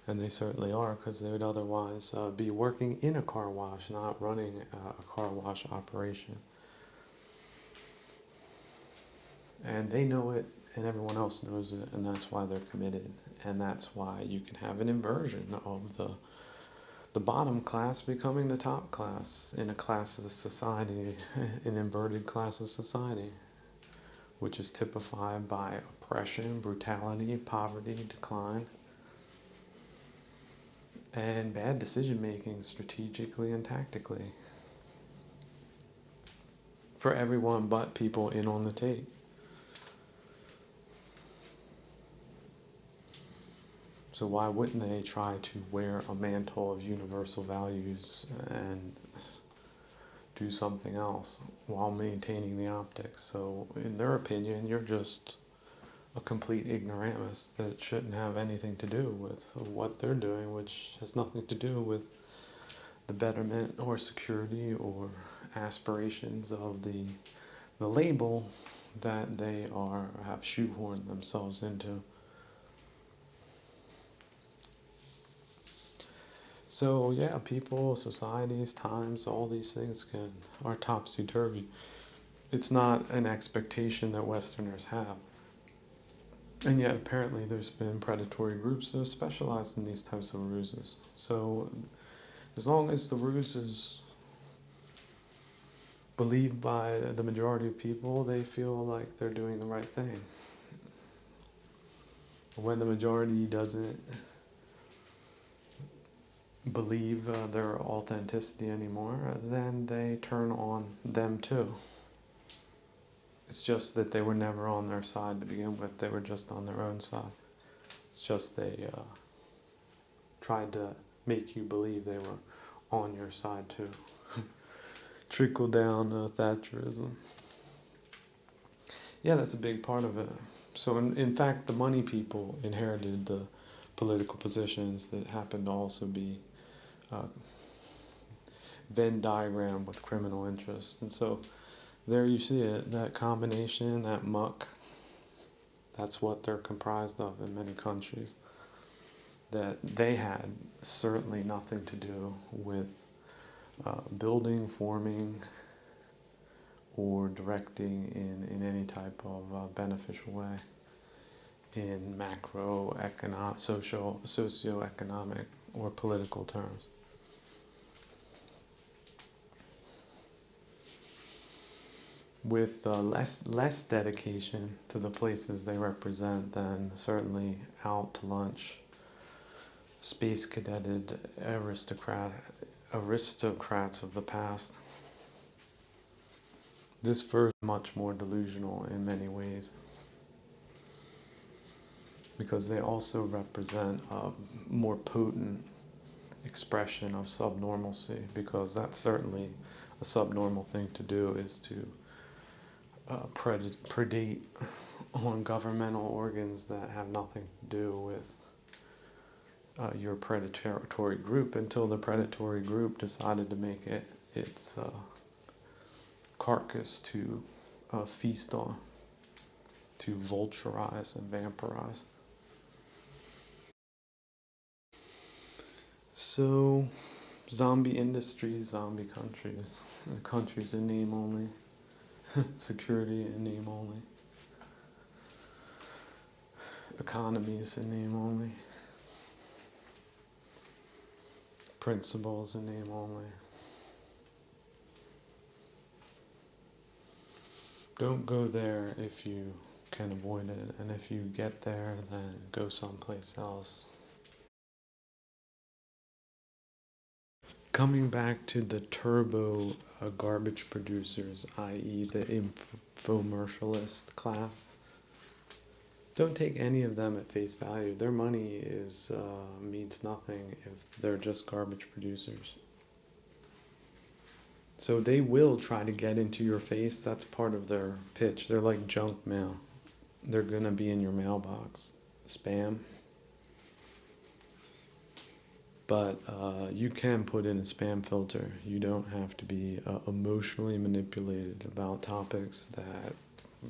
and they certainly are, because they would otherwise be working in a car wash, not running a car wash operation. And they know it, and everyone else knows it, and that's why they're committed, and that's why you can have an inversion of the bottom class becoming the top class in a classist society, an inverted classist society, which is typified by oppression, brutality, poverty, decline, and bad decision-making strategically and tactically for everyone but people in on the take. So why wouldn't they try to wear a mantle of universal values and do something else while maintaining the optics? So in their opinion, you're just a complete ignoramus that shouldn't have anything to do with what they're doing, which has nothing to do with the betterment or security or aspirations of the label that they have shoehorned themselves into. So yeah, people, societies, times, all these things are topsy-turvy. It's not an expectation that Westerners have. And yet apparently there's been predatory groups that have specialized in these types of ruses. So as long as the ruse is believed by the majority of people, they feel like they're doing the right thing. When the majority doesn't believe their authenticity anymore, then they turn on them too. It's just that they were never on their side to begin with. They were just on their own side. It's just they tried to make you believe they were on your side too. Trickle down Thatcherism. Yeah, that's a big part of it. So in fact, the money people inherited the political positions that happened to also be Venn diagram with criminal interests. And so there you see it, that combination, that muck, that's what they're comprised of in many countries. That they had certainly nothing to do with building, forming, or directing in any type of beneficial way in socioeconomic, or political terms. With less dedication to the places they represent than certainly out to lunch, space cadeted aristocrats of the past. This version is much more delusional in many ways, because they also represent a more potent expression of subnormalcy, because that's certainly a subnormal thing to do, is to predate on governmental organs that have nothing to do with your predatory group, until the predatory group decided to make it its carcass to feast on, to vulturize and vampirize. So, zombie industries, zombie countries, countries in name only, security in name only, economies in name only, principles in name only. Don't go there if you can avoid it, and if you get there, then go someplace else. Coming back to the turbo garbage producers, i.e. the infomercialist class, don't take any of them at face value. Their money means nothing if they're just garbage producers. So they will try to get into your face. That's part of their pitch. They're like junk mail. They're going to be in your mailbox. Spam. But you can put in a spam filter. You don't have to be emotionally manipulated about topics that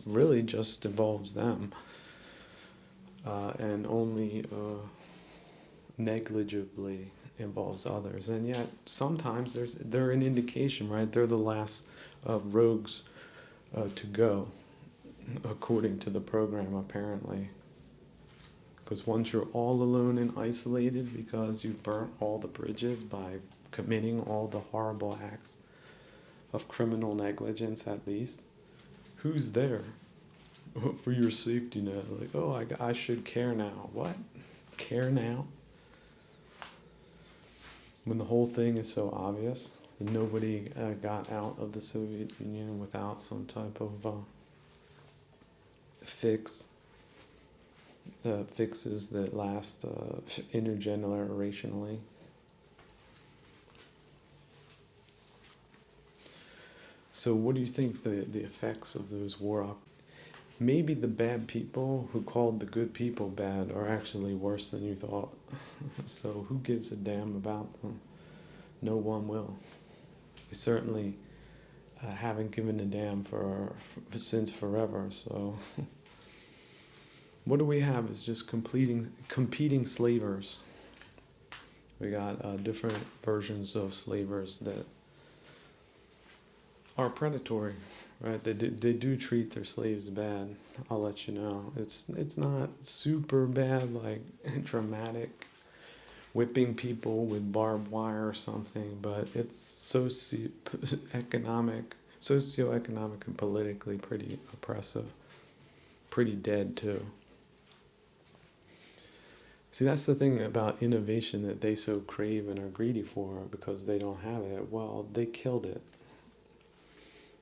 really just involves them. And only negligibly involves others. And yet sometimes they're an indication, right? They're the last rogues to go, according to the program, apparently. Because once you're all alone and isolated because you've burnt all the bridges by committing all the horrible acts of criminal negligence, at least, who's there for your safety net? Like, oh, I should care now. What? Care now? When the whole thing is so obvious, and nobody got out of the Soviet Union without some type of fixes that last intergenerationally. So what do you think the effects of those maybe the bad people who called the good people bad are actually worse than you thought. So who gives a damn about them? No one will. We certainly haven't given a damn since forever. So what do we have is just competing slavers. We got different versions of slavers that are predatory, right? They do treat their slaves bad. I'll let you know. It's not super bad, like dramatic, whipping people with barbed wire or something, but it's socioeconomic, and politically pretty oppressive, pretty dead too. See, that's the thing about innovation that they so crave and are greedy for because they don't have it. Well, they killed it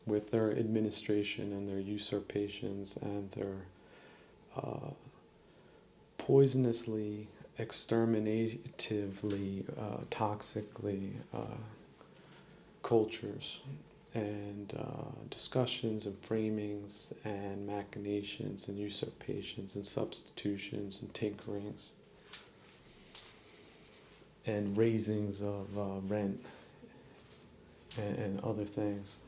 with their administration and their usurpations and their poisonously, exterminatively, toxically cultures and discussions and framings and machinations and usurpations and substitutions and tinkerings and raisings of rent and other things.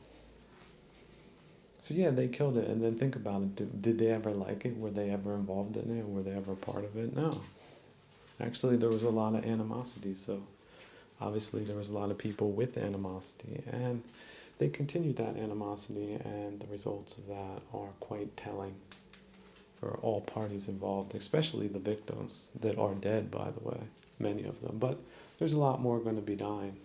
So yeah, they killed it, and then think about it. Did they ever like it? Were they ever involved in it? Were they ever part of it? No. Actually, there was a lot of animosity, so obviously there was a lot of people with animosity, and they continued that animosity, and the results of that are quite telling for all parties involved, especially the victims that are dead, by the way, many of them. But there's a lot more going to be dying.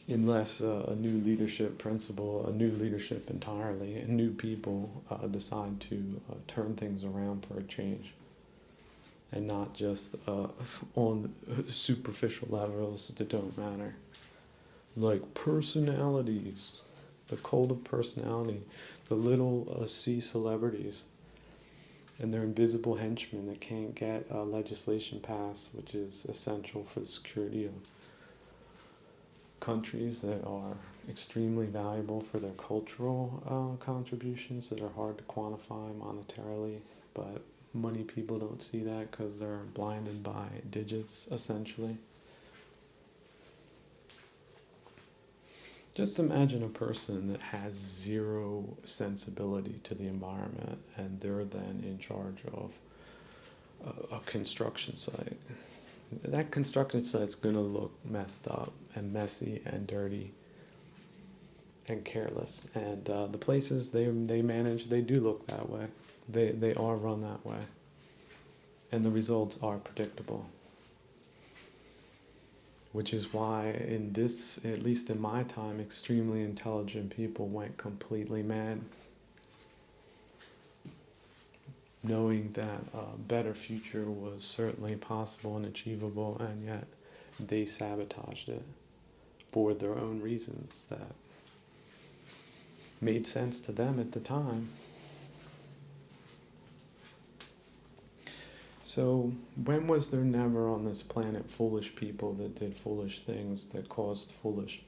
Unless a new leadership principle, a new leadership entirely, and new people decide to turn things around for a change. And not just on superficial levels that don't matter. Like personalities, the cult of personality, the little C celebrities, and their invisible henchmen that can't get legislation passed, which is essential for the security of countries that are extremely valuable for their cultural contributions that are hard to quantify monetarily, but money people don't see that because they're blinded by digits, essentially. Just imagine a person that has zero sensibility to the environment and they're then in charge of a construction site. That construction site's going to look messed up and messy and dirty and careless. And the places they manage, they do look that way. They are run that way. And the results are predictable. Which is why in this, at least in my time, extremely intelligent people went completely mad. Knowing that a better future was certainly possible and achievable, and yet they sabotaged it for their own reasons that made sense to them at the time. So when was there never on this planet foolish people that did foolish things that caused foolish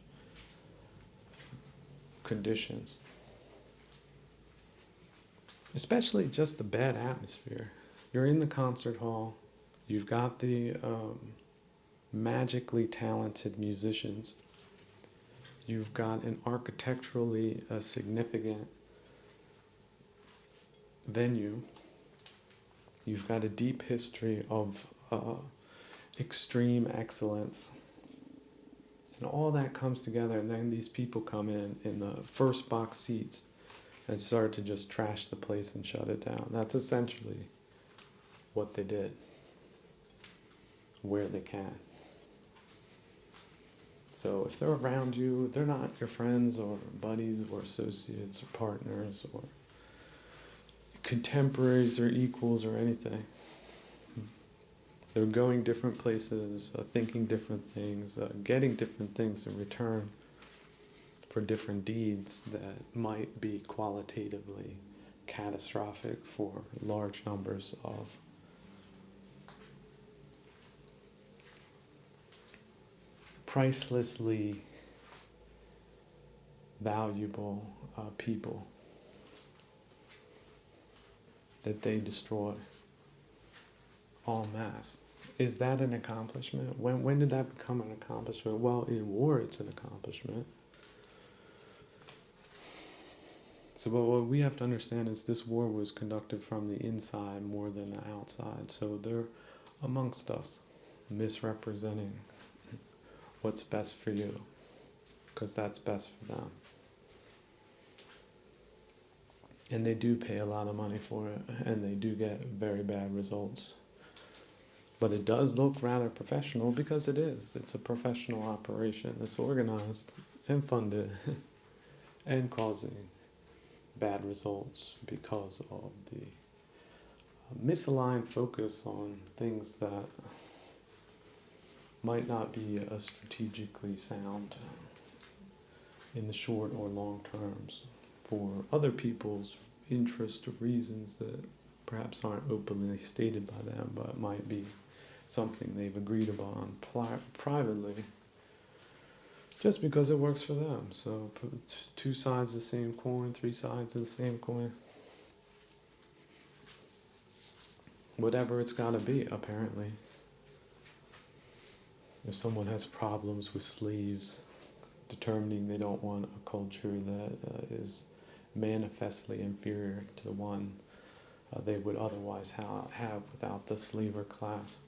conditions? Especially just the bad atmosphere. You're in the concert hall, you've got the magically talented musicians, you've got an architecturally significant venue, you've got a deep history of extreme excellence, and all that comes together, and then these people come in the first box seats and started to just trash the place and shut it down. That's essentially what they did, where they can. So if they're around you, they're not your friends or buddies or associates or partners or contemporaries or equals or anything. They're going different places, thinking different things, getting different things in return for different deeds that might be qualitatively catastrophic for large numbers of pricelessly valuable people that they destroy en masse. Is that an accomplishment? When did that become an accomplishment? Well, in war, it's an accomplishment. So, but what we have to understand is this war was conducted from the inside more than the outside. So they're amongst us, misrepresenting what's best for you, because that's best for them. And they do pay a lot of money for it, and they do get very bad results. But it does look rather professional, because it is. It's a professional operation that's organized and funded and causing bad results because of the misaligned focus on things that might not be strategically sound in the short or long terms for other people's interest or reasons that perhaps aren't openly stated by them, but might be something they've agreed upon privately just because it works for them. So two sides of the same coin, three sides of the same coin. Whatever it's got to be, apparently. If someone has problems with slaves, determining they don't want a culture that is manifestly inferior to the one they would otherwise have without the slaver class.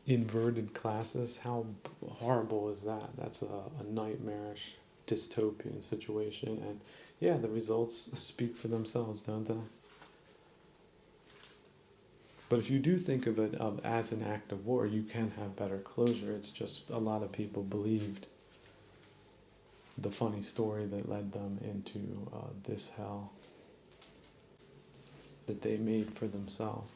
Inverted classes, how horrible is that? That's a nightmarish dystopian situation, and yeah, the results speak for themselves, don't they? But if you do think of it as an act of war, you can have better closure. It's just a lot of people believed the funny story that led them into this hell that they made for themselves.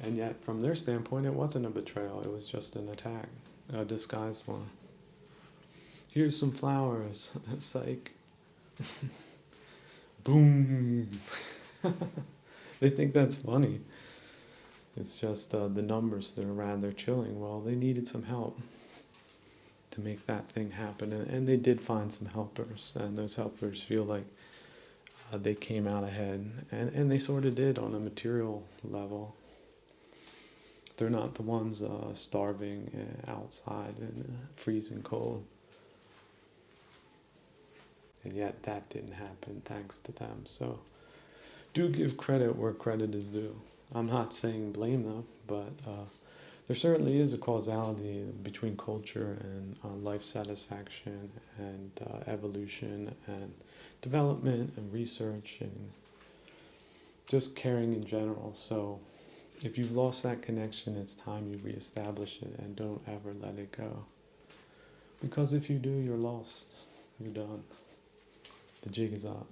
And yet, from their standpoint, it wasn't a betrayal. It was just an attack, a disguised one. Here's some flowers. Psych. Boom. They think that's funny. It's just the numbers that are rather chilling. Well, they needed some help to make that thing happen. And they did find some helpers. And those helpers feel like they came out ahead. And they sort of did on a material level. They're not the ones starving outside in freezing cold. And yet that didn't happen thanks to them. So do give credit where credit is due. I'm not saying blame them, but there certainly is a causality between culture and life satisfaction and evolution and development and research and just caring in general. So if you've lost that connection, it's time you reestablish it and don't ever let it go. Because if you do, you're lost. You're done. The jig is up.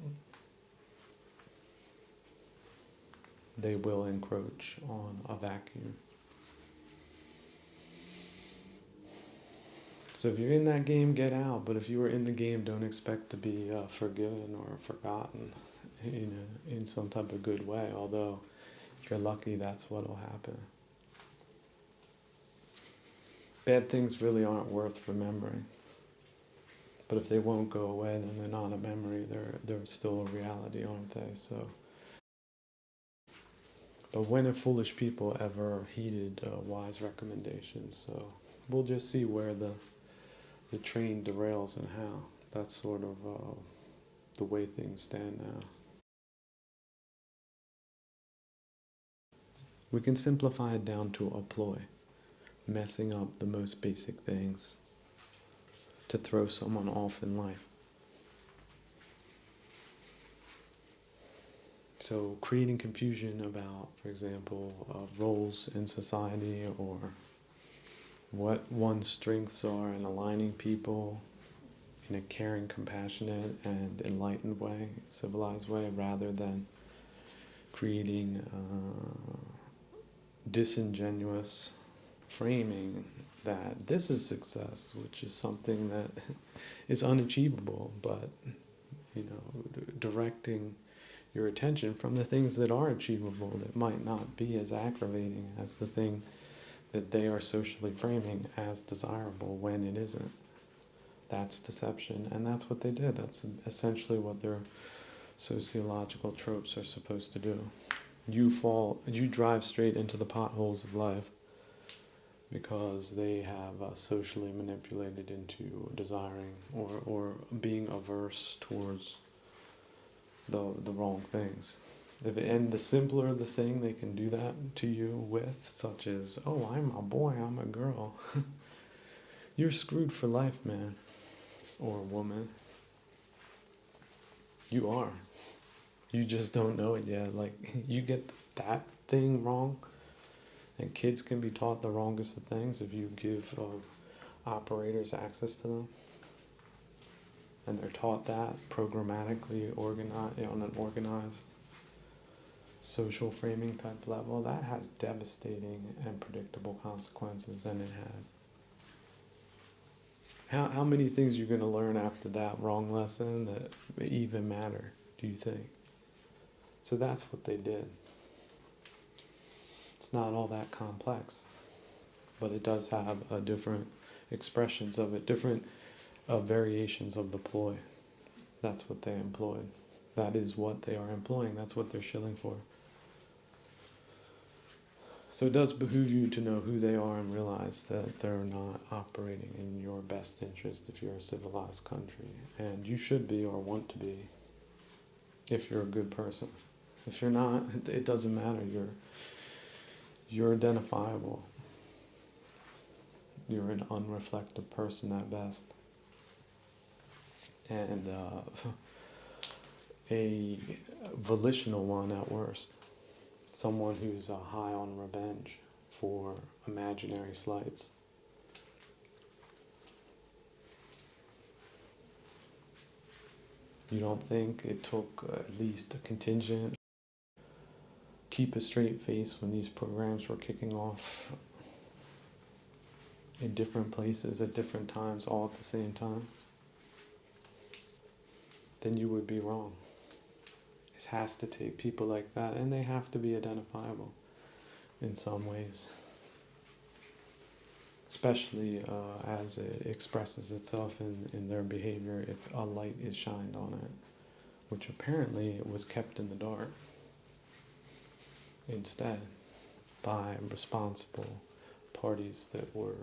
They will encroach on a vacuum. So if you're in that game, get out. But if you are in the game, don't expect to be forgiven or forgotten in some type of good way. Although, if you're lucky, that's what will happen. Bad things really aren't worth remembering. But if they won't go away, then they're not a memory. They're still a reality, aren't they? So. But when have foolish people ever heeded wise recommendations? So we'll just see where the train derails and how. That's sort of the way things stand now. We can simplify it down to a ploy, messing up the most basic things to throw someone off in life. So creating confusion about, for example, roles in society or what one's strengths are and aligning people in a caring, compassionate, and enlightened way, civilized way, rather than creating disingenuous framing that this is success, which is something that is unachievable, but, directing your attention from the things that are achievable that might not be as aggravating as the thing that they are socially framing as desirable when it isn't. That's deception, and that's what they did. That's essentially what their sociological tropes are supposed to do. You drive straight into the potholes of life because they have socially manipulated into desiring or being averse towards the wrong things. And the simpler the thing they can do that to you with, such as, oh, I'm a boy, I'm a girl, you're screwed for life, man, or woman. You are. You just don't know it yet. Like, you get that thing wrong, and kids can be taught the wrongest of things if you give operators access to them. And they're taught that programmatically on an organized social framing type level. That has devastating and predictable consequences, and it has. How many things you're going to learn after that wrong lesson that even matter, do you think? So that's what they did. It's not all that complex, but it does have different expressions of it, different variations of the ploy. That's what they employed. That is what they are employing. That's what they're shilling for. So it does behoove you to know who they are and realize that they're not operating in your best interest if you're a civilized country. And you should be or want to be if you're a good person. If you're not, it doesn't matter. You're identifiable. You're an unreflective person at best. And a volitional one at worst. Someone who's high on revenge for imaginary slights. You don't think it took at least a contingent keep a straight face when these programs were kicking off in different places at different times, all at the same time? Then you would be wrong. It has to take people like that, and they have to be identifiable in some ways, especially as it expresses itself in their behavior if a light is shined on it, which apparently was kept in the dark instead by responsible parties that were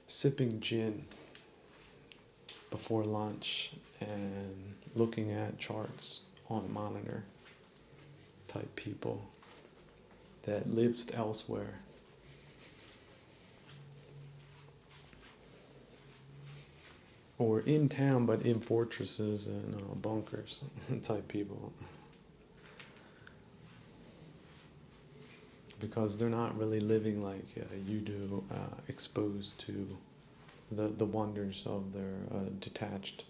sipping gin before lunch and looking at charts on a monitor type people that lived elsewhere. Or in town but in fortresses and bunkers type people. Because they're not really living like you do, exposed to the wonders of their detached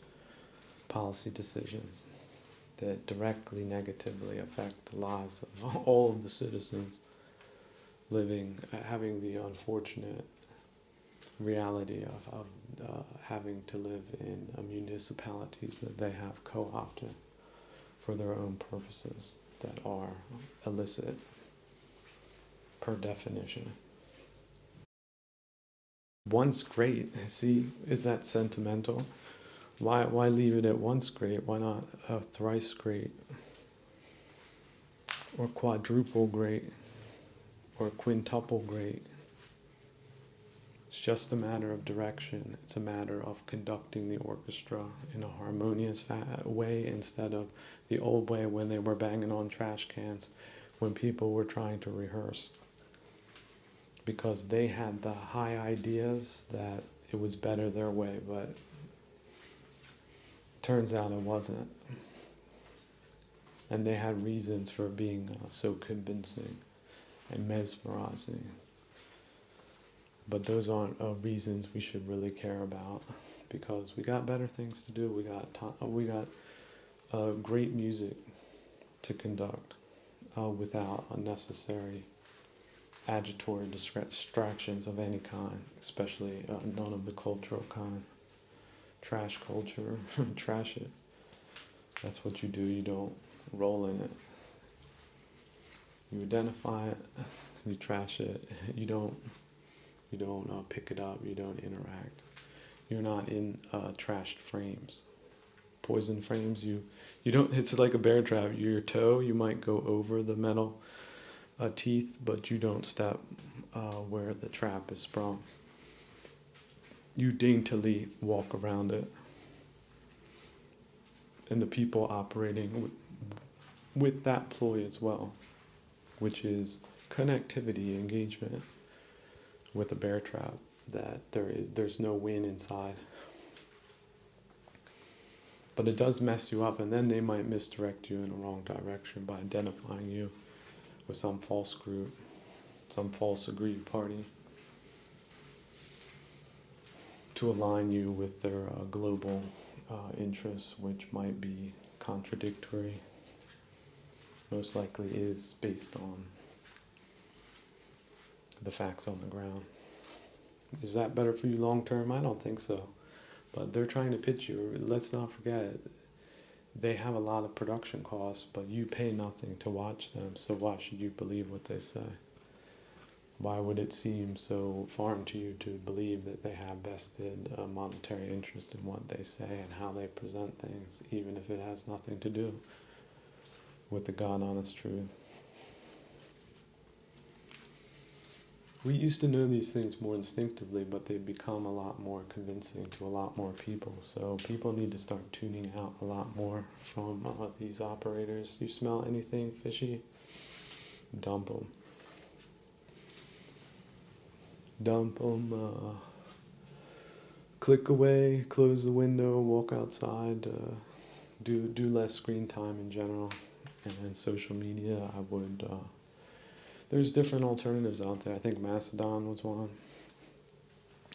policy decisions that directly negatively affect the lives of all of the citizens living, having the unfortunate reality of having to live in municipalities that they have co-opted for their own purposes that are illicit per definition. Once great, see, is that sentimental? Why leave it at once great? Why not thrice great? Or quadruple great? Or quintuple great? It's just a matter of direction. It's a matter of conducting the orchestra in a harmonious way instead of the old way when they were banging on trash cans when people were trying to rehearse. Because they had the high ideas that it was better their way, but turns out it wasn't. And they had reasons for being so convincing and mesmerizing. But those aren't reasons we should really care about, because we got better things to do. We got great music to conduct without unnecessary agitatory distractions of any kind, especially none of the cultural kind. Trash culture, trash it. That's what you do. You don't roll in it. You identify it, you trash it. You don't pick it up. You don't interact. You're not in trashed frames. Poison frames, you don't, it's like a bear trap. Your toe, you might go over the metal teeth, but you don't step where the trap is sprung. You daintily walk around it. And the people operating with that ploy as well, which is connectivity, engagement with a bear trap, that there's no win inside. But it does mess you up, and then they might misdirect you in the wrong direction by identifying you with some false group, some false agreed party, to align you with their global interests, which might be contradictory, most likely is based on the facts on the ground. Is that better for you long term? I don't think so. But they're trying to pitch you. Let's not forget, they have a lot of production costs, but you pay nothing to watch them, so why should you believe what they say? Why would it seem so foreign to you to believe that they have vested monetary interest in what they say and how they present things, even if it has nothing to do with the God-honest truth? We used to know these things more instinctively, but they've become a lot more convincing to a lot more people. So people need to start tuning out a lot more from these operators. You smell anything fishy? Dump them. Dump them. Click away, close the window, walk outside. Do less screen time in general. And then social media, I would... There's different alternatives out there. I think Mastodon was one.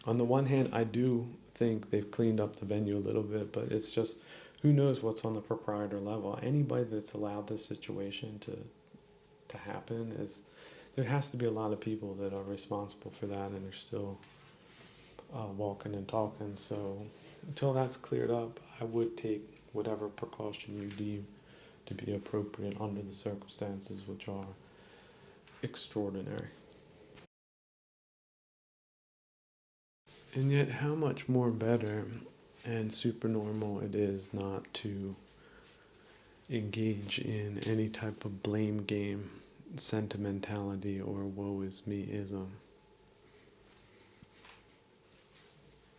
On the one hand, I do think they've cleaned up the venue a little bit, but it's just, who knows what's on the proprietor level. Anybody that's allowed this situation to happen, is there has to be a lot of people that are responsible for that and are still walking and talking. So until that's cleared up, I would take whatever precaution you deem to be appropriate under the circumstances, which are extraordinary. And yet, how much more better and supernormal it is not to engage in any type of blame game, sentimentality, or woe is me-ism.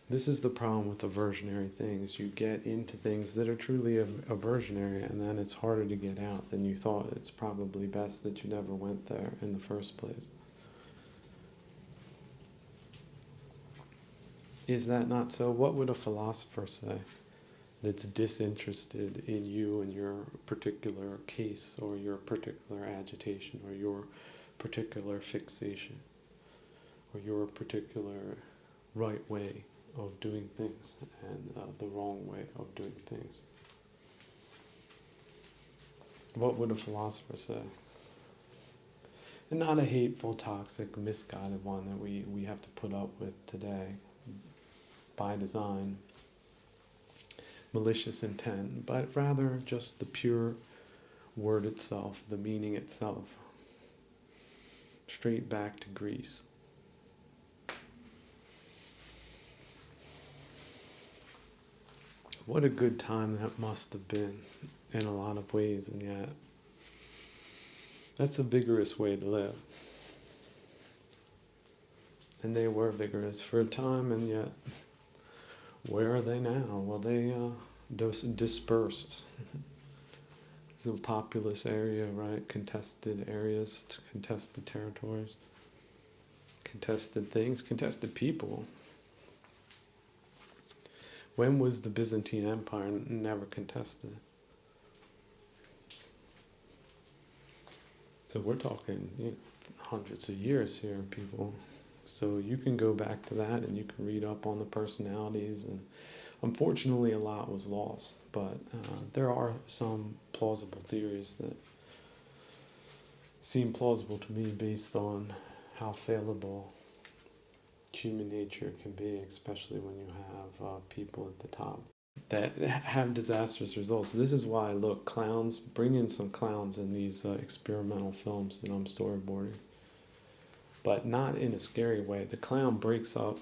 This is the problem with aversionary things. You get into things that are truly aversionary, and then it's harder to get out than you thought. It's probably best that you never went there in the first place. Is that not so? What would a philosopher say that's disinterested in you and your particular case, or your particular agitation, or your particular fixation, or your particular right way of doing things and the wrong way of doing things? What would a philosopher say? And not a hateful, toxic, misguided one that we have to put up with today by design, malicious intent, but rather just the pure word itself, the meaning itself, straight back to Greece. What a good time that must have been in a lot of ways, and yet that's a vigorous way to live. And they were vigorous for a time, and yet where are they now? Well, they dispersed. It's a populous area, right? Contested areas, contested territories, contested things, contested people. When was the Byzantine Empire never contested? So we're talking hundreds of years here, people. So you can go back to that and you can read up on the personalities. And unfortunately, a lot was lost. But there are some plausible theories that seem plausible to me based on how fallible human nature can be, especially when you have people at the top that have disastrous results. This is why, look, clowns, bring in some clowns in these experimental films that I'm storyboarding. But not in a scary way. The clown breaks up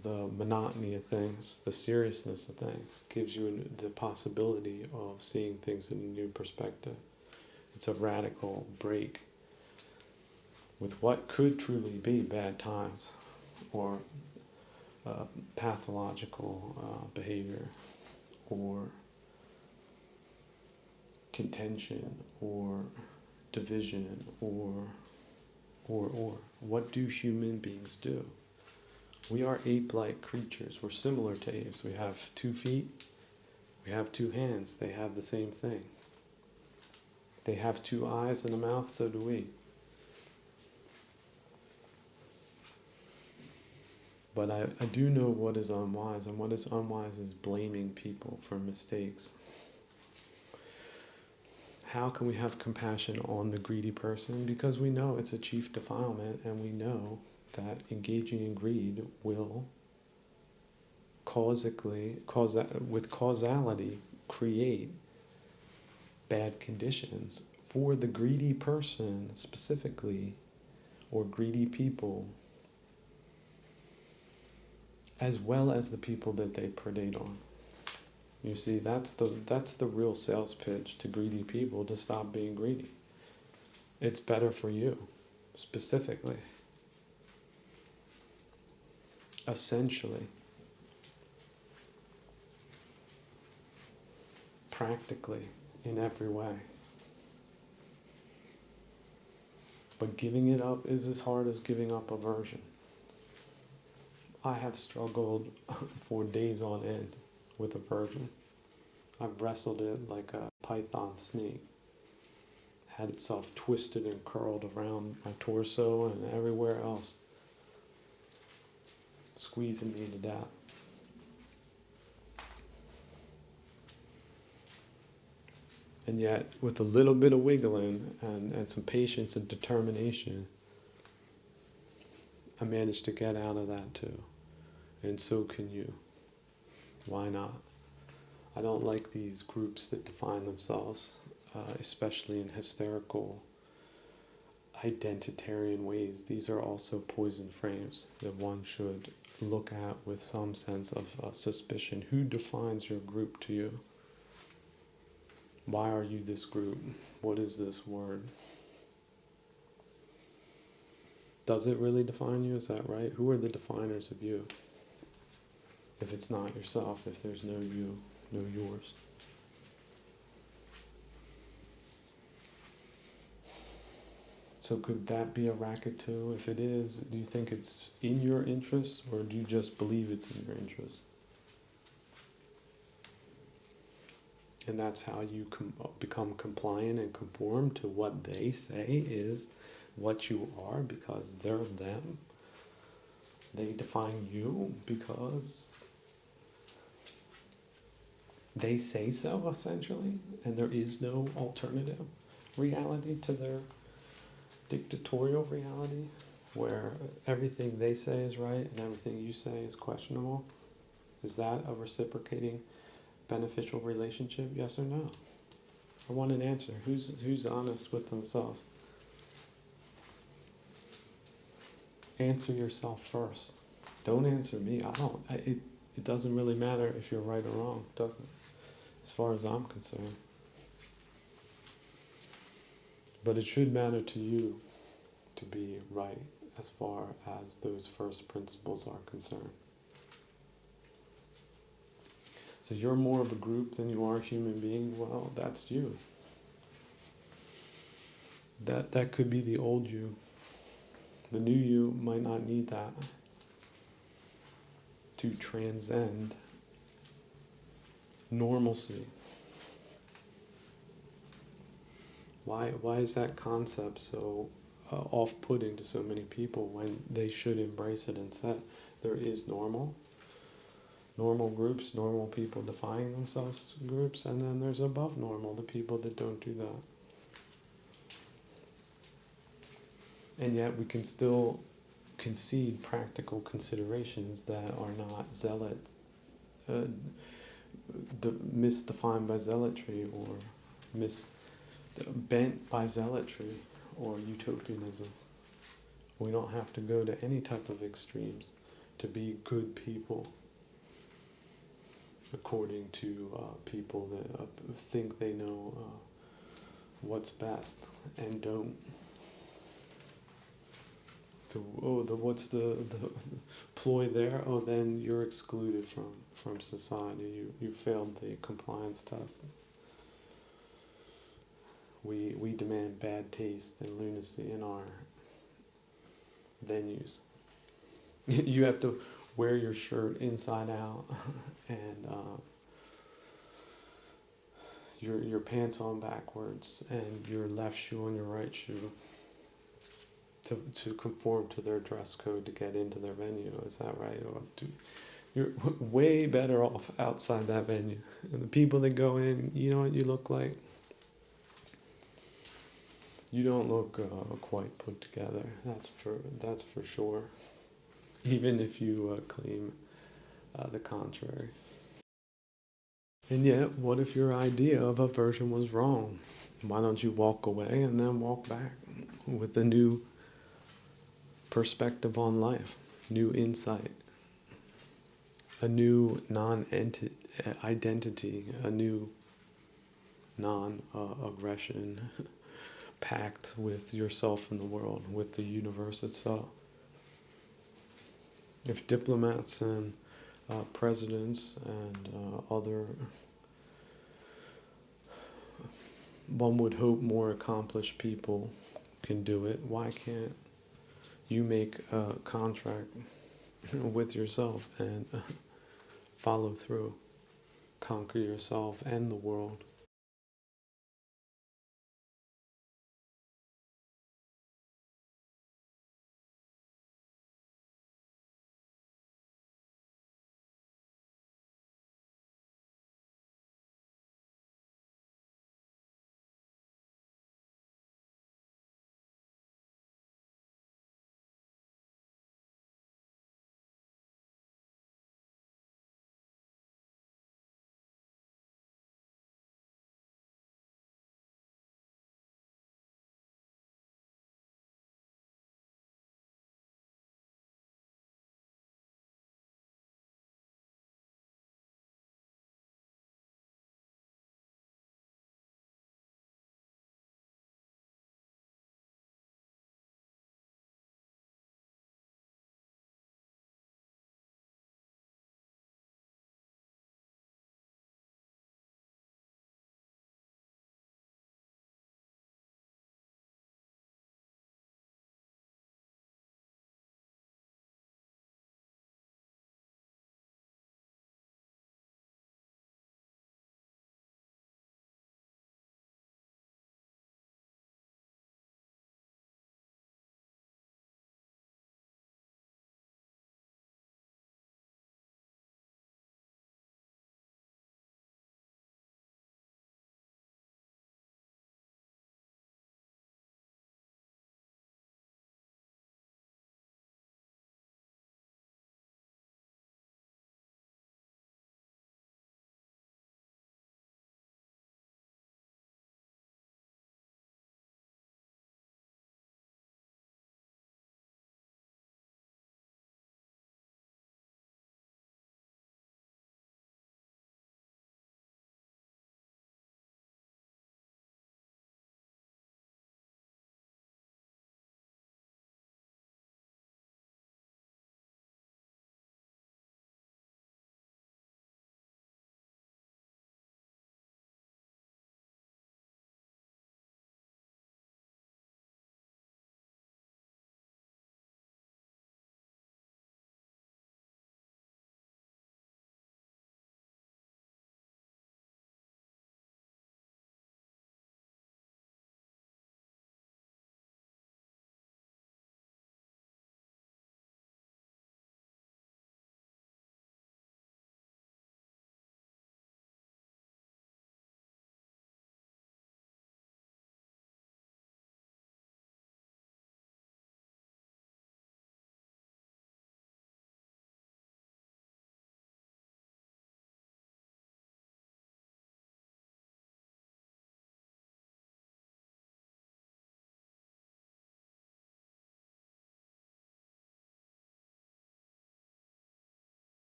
the monotony of things, the seriousness of things, gives you the possibility of seeing things in a new perspective. It's a radical break with what could truly be bad times or pathological behavior or contention or division or what do human beings do? We are ape-like creatures. We're similar to apes. We have 2 feet. We have 2 hands. They have the same thing. They have 2 eyes and a mouth, so do we. But I do know what is unwise, and what is unwise is blaming people for mistakes. How can we have compassion on the greedy person? Because we know it's a chief defilement, and we know that engaging in greed will with causality create bad conditions for the greedy person specifically, or greedy people, as well as the people that they predate on. You see, that's the real sales pitch to greedy people, to stop being greedy. It's better for you, specifically. Essentially. Practically, in every way. But giving it up is as hard as giving up aversion. I have struggled for days on end with aversion. I've wrestled it like a python snake. Had itself twisted and curled around my torso and everywhere else, squeezing me to death. And yet, with a little bit of wiggling and some patience and determination, I managed to get out of that too. And so can you. Why not? I don't like these groups that define themselves, especially in hysterical, identitarian ways. These are also poison frames that one should look at with some sense of suspicion. Who defines your group to you? Why are you this group? What is this word? Does it really define you? Is that right? Who are the definers of you? If it's not yourself, if there's no you, no yours. So could that be a racket too? If it is, do you think it's in your interest, or do you just believe it's in your interest? And that's how you become compliant and conform to what they say is what you are, because they're them. They define you because they say so, essentially, and there is no alternative reality to their dictatorial reality, where everything they say is right and everything you say is questionable. Is that a reciprocating, beneficial relationship? Yes or no? I want an answer. Who's honest with themselves? Answer yourself first. Don't answer me. It doesn't really matter if you're right or wrong, does it? As far as I'm concerned. But it should matter to you to be right as far as those first principles are concerned. So you're more of a group than you are a human being? Well, that's you. That could be the old you. The new you might not need that to transcend normalcy. Why is that concept so off-putting to so many people when they should embrace it and say there is normal groups, normal people defining themselves as groups, and then there's above normal, the people that don't do that. And yet we can still concede practical considerations that are not misdefined by zealotry or bent by zealotry or utopianism. We don't have to go to any type of extremes to be good people, according to people that think they know what's best and don't. So, what's the ploy there? Oh, then you're excluded from society. You failed the compliance test. We demand bad taste and lunacy in our venues. You have to wear your shirt inside out and your pants on backwards and your left shoe on your right shoe to conform to their dress code to get into their venue. Is that right? You're way better off outside that venue. And the people that go in, you know what you look like? You don't look quite put together. That's for sure. Even if you claim the contrary. And yet, what if your idea of a version was wrong? Why don't you walk away and then walk back with a new perspective on life, new insight, a new non-identity, a new non-aggression pact with yourself and the world, with the universe itself. If diplomats and presidents and other, one would hope more accomplished people can do it, why can't you make a contract with yourself and follow through, conquer yourself and the world?